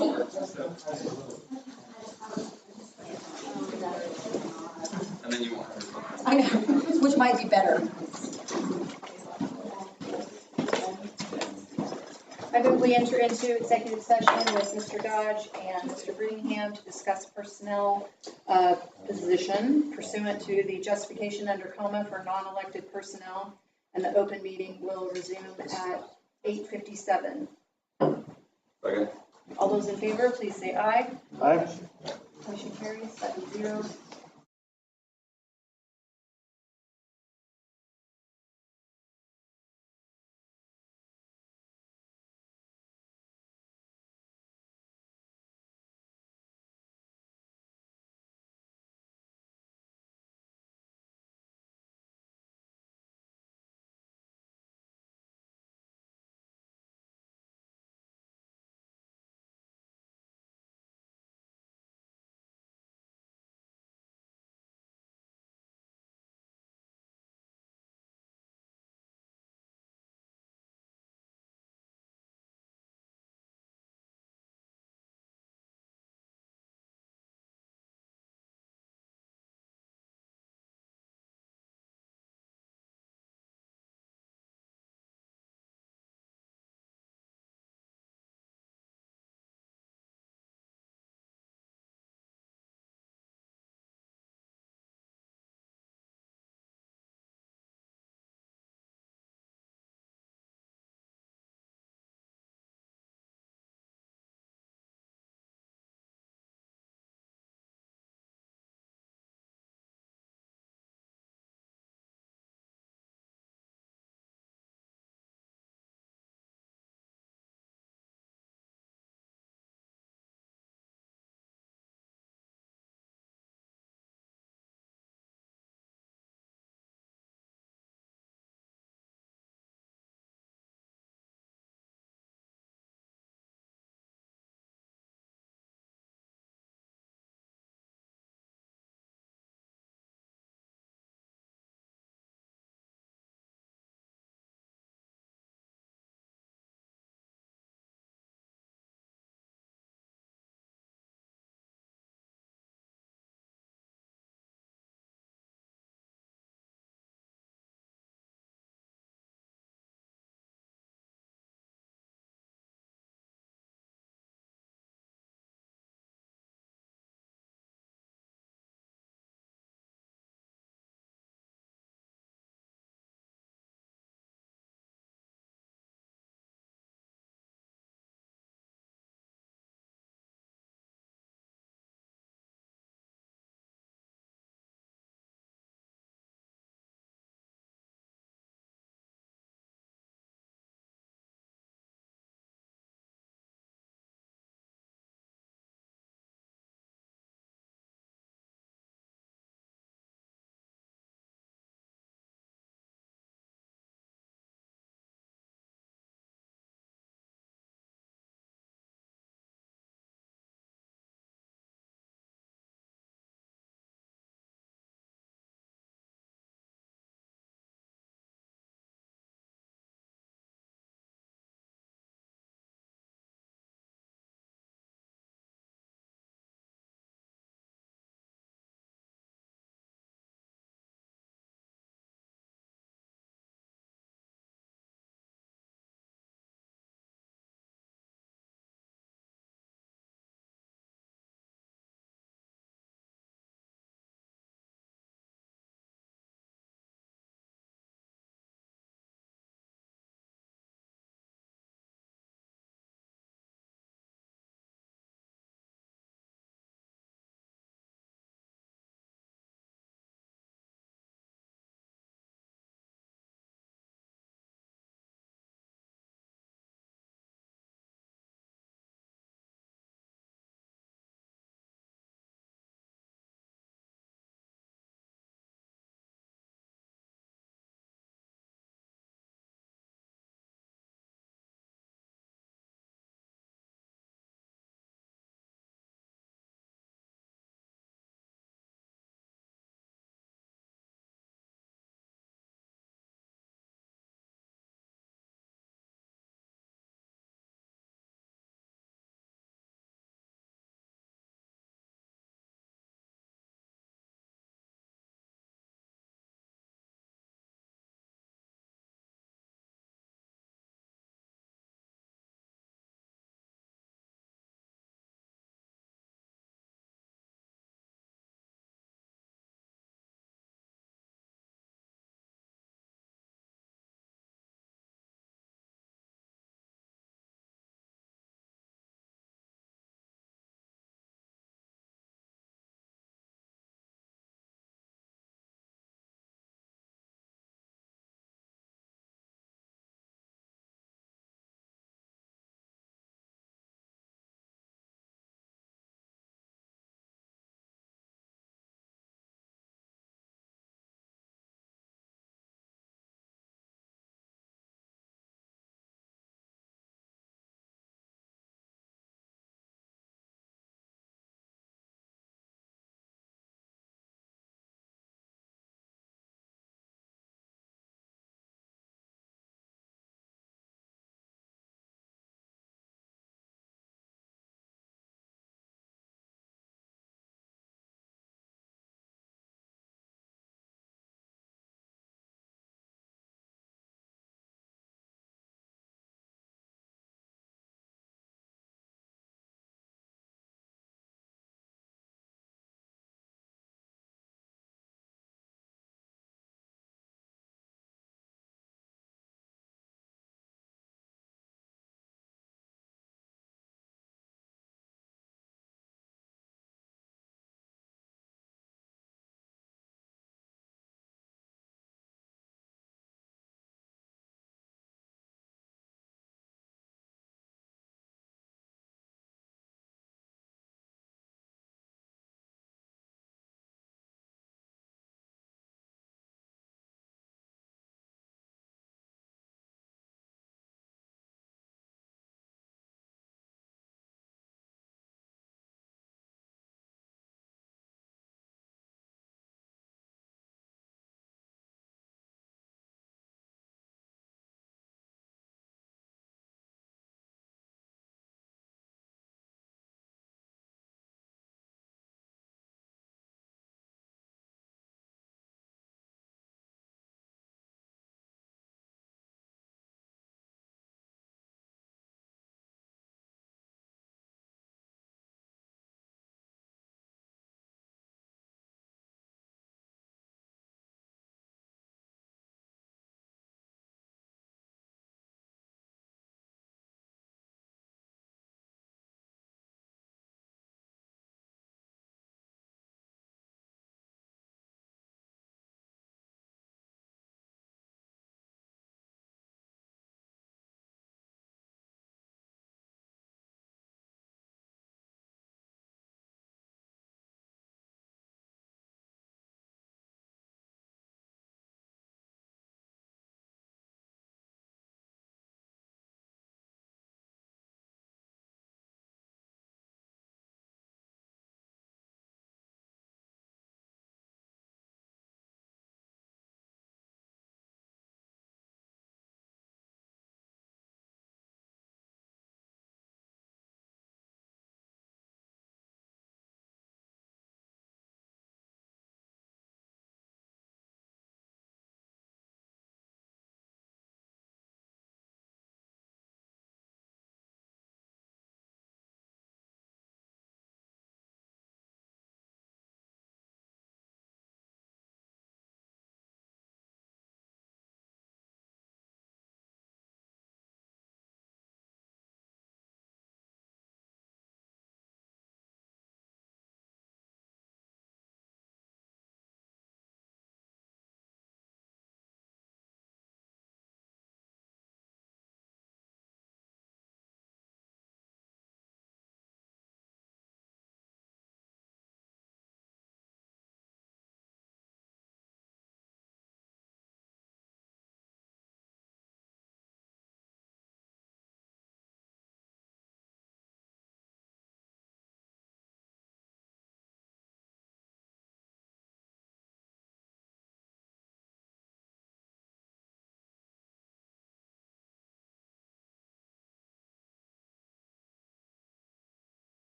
And then you won't have to. I know, which might be better. I move we enter into executive session with Mr. Dodge and Mr. Brittingham to discuss personnel position pursuant to the justification under coma for non-elected personnel, and the open meeting will resume at 8:57. Okay. All those in favor, please say aye. Aye. Motion carries 7-0.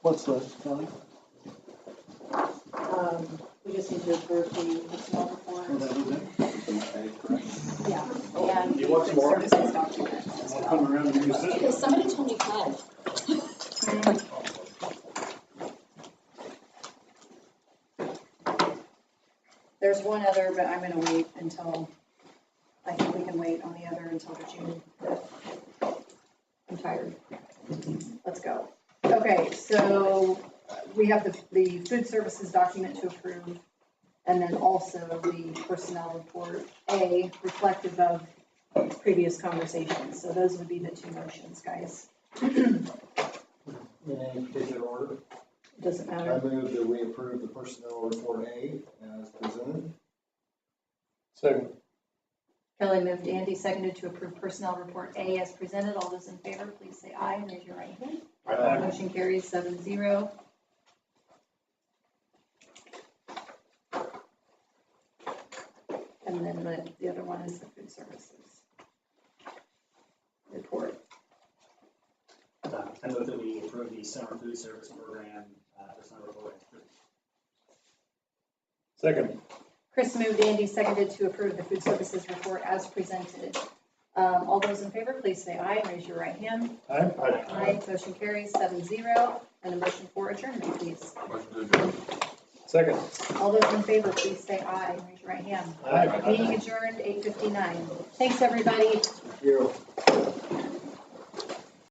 What's the, Kelly? We just need to approve the personnel report. Yeah, and You want some more? services document. I'll come around and use this. Because somebody told me 5. There's one other, but I'm going to wait until, I think we can wait on the other until the June 5th. I'm tired. Let's go. Okay, so we have the food services document to approve, and then also the personnel report A, reflective of previous conversations. So those would be the 2 motions, guys. In any particular order? Doesn't I matter. move that we approve the personnel report A as presented. Second. Kelly moved, Andy seconded to approve personnel report A as presented. All those in favor, please say aye. Raise your right hand. Aye. Motion carries 7-0. And then the other one is the food services report. I move that we approve the summer food service program, personnel report. Second. Chris moved, Andy seconded to approve the food services report as presented. All those in favor, please say aye. Raise your right hand. Aye. Aye. Motion carries 7-0. And a motion for adjournment, please. Second. All those in favor, please say aye. Raise your right hand. Aye. Meeting adjourned, 8:59. Thanks, everybody. Thank you.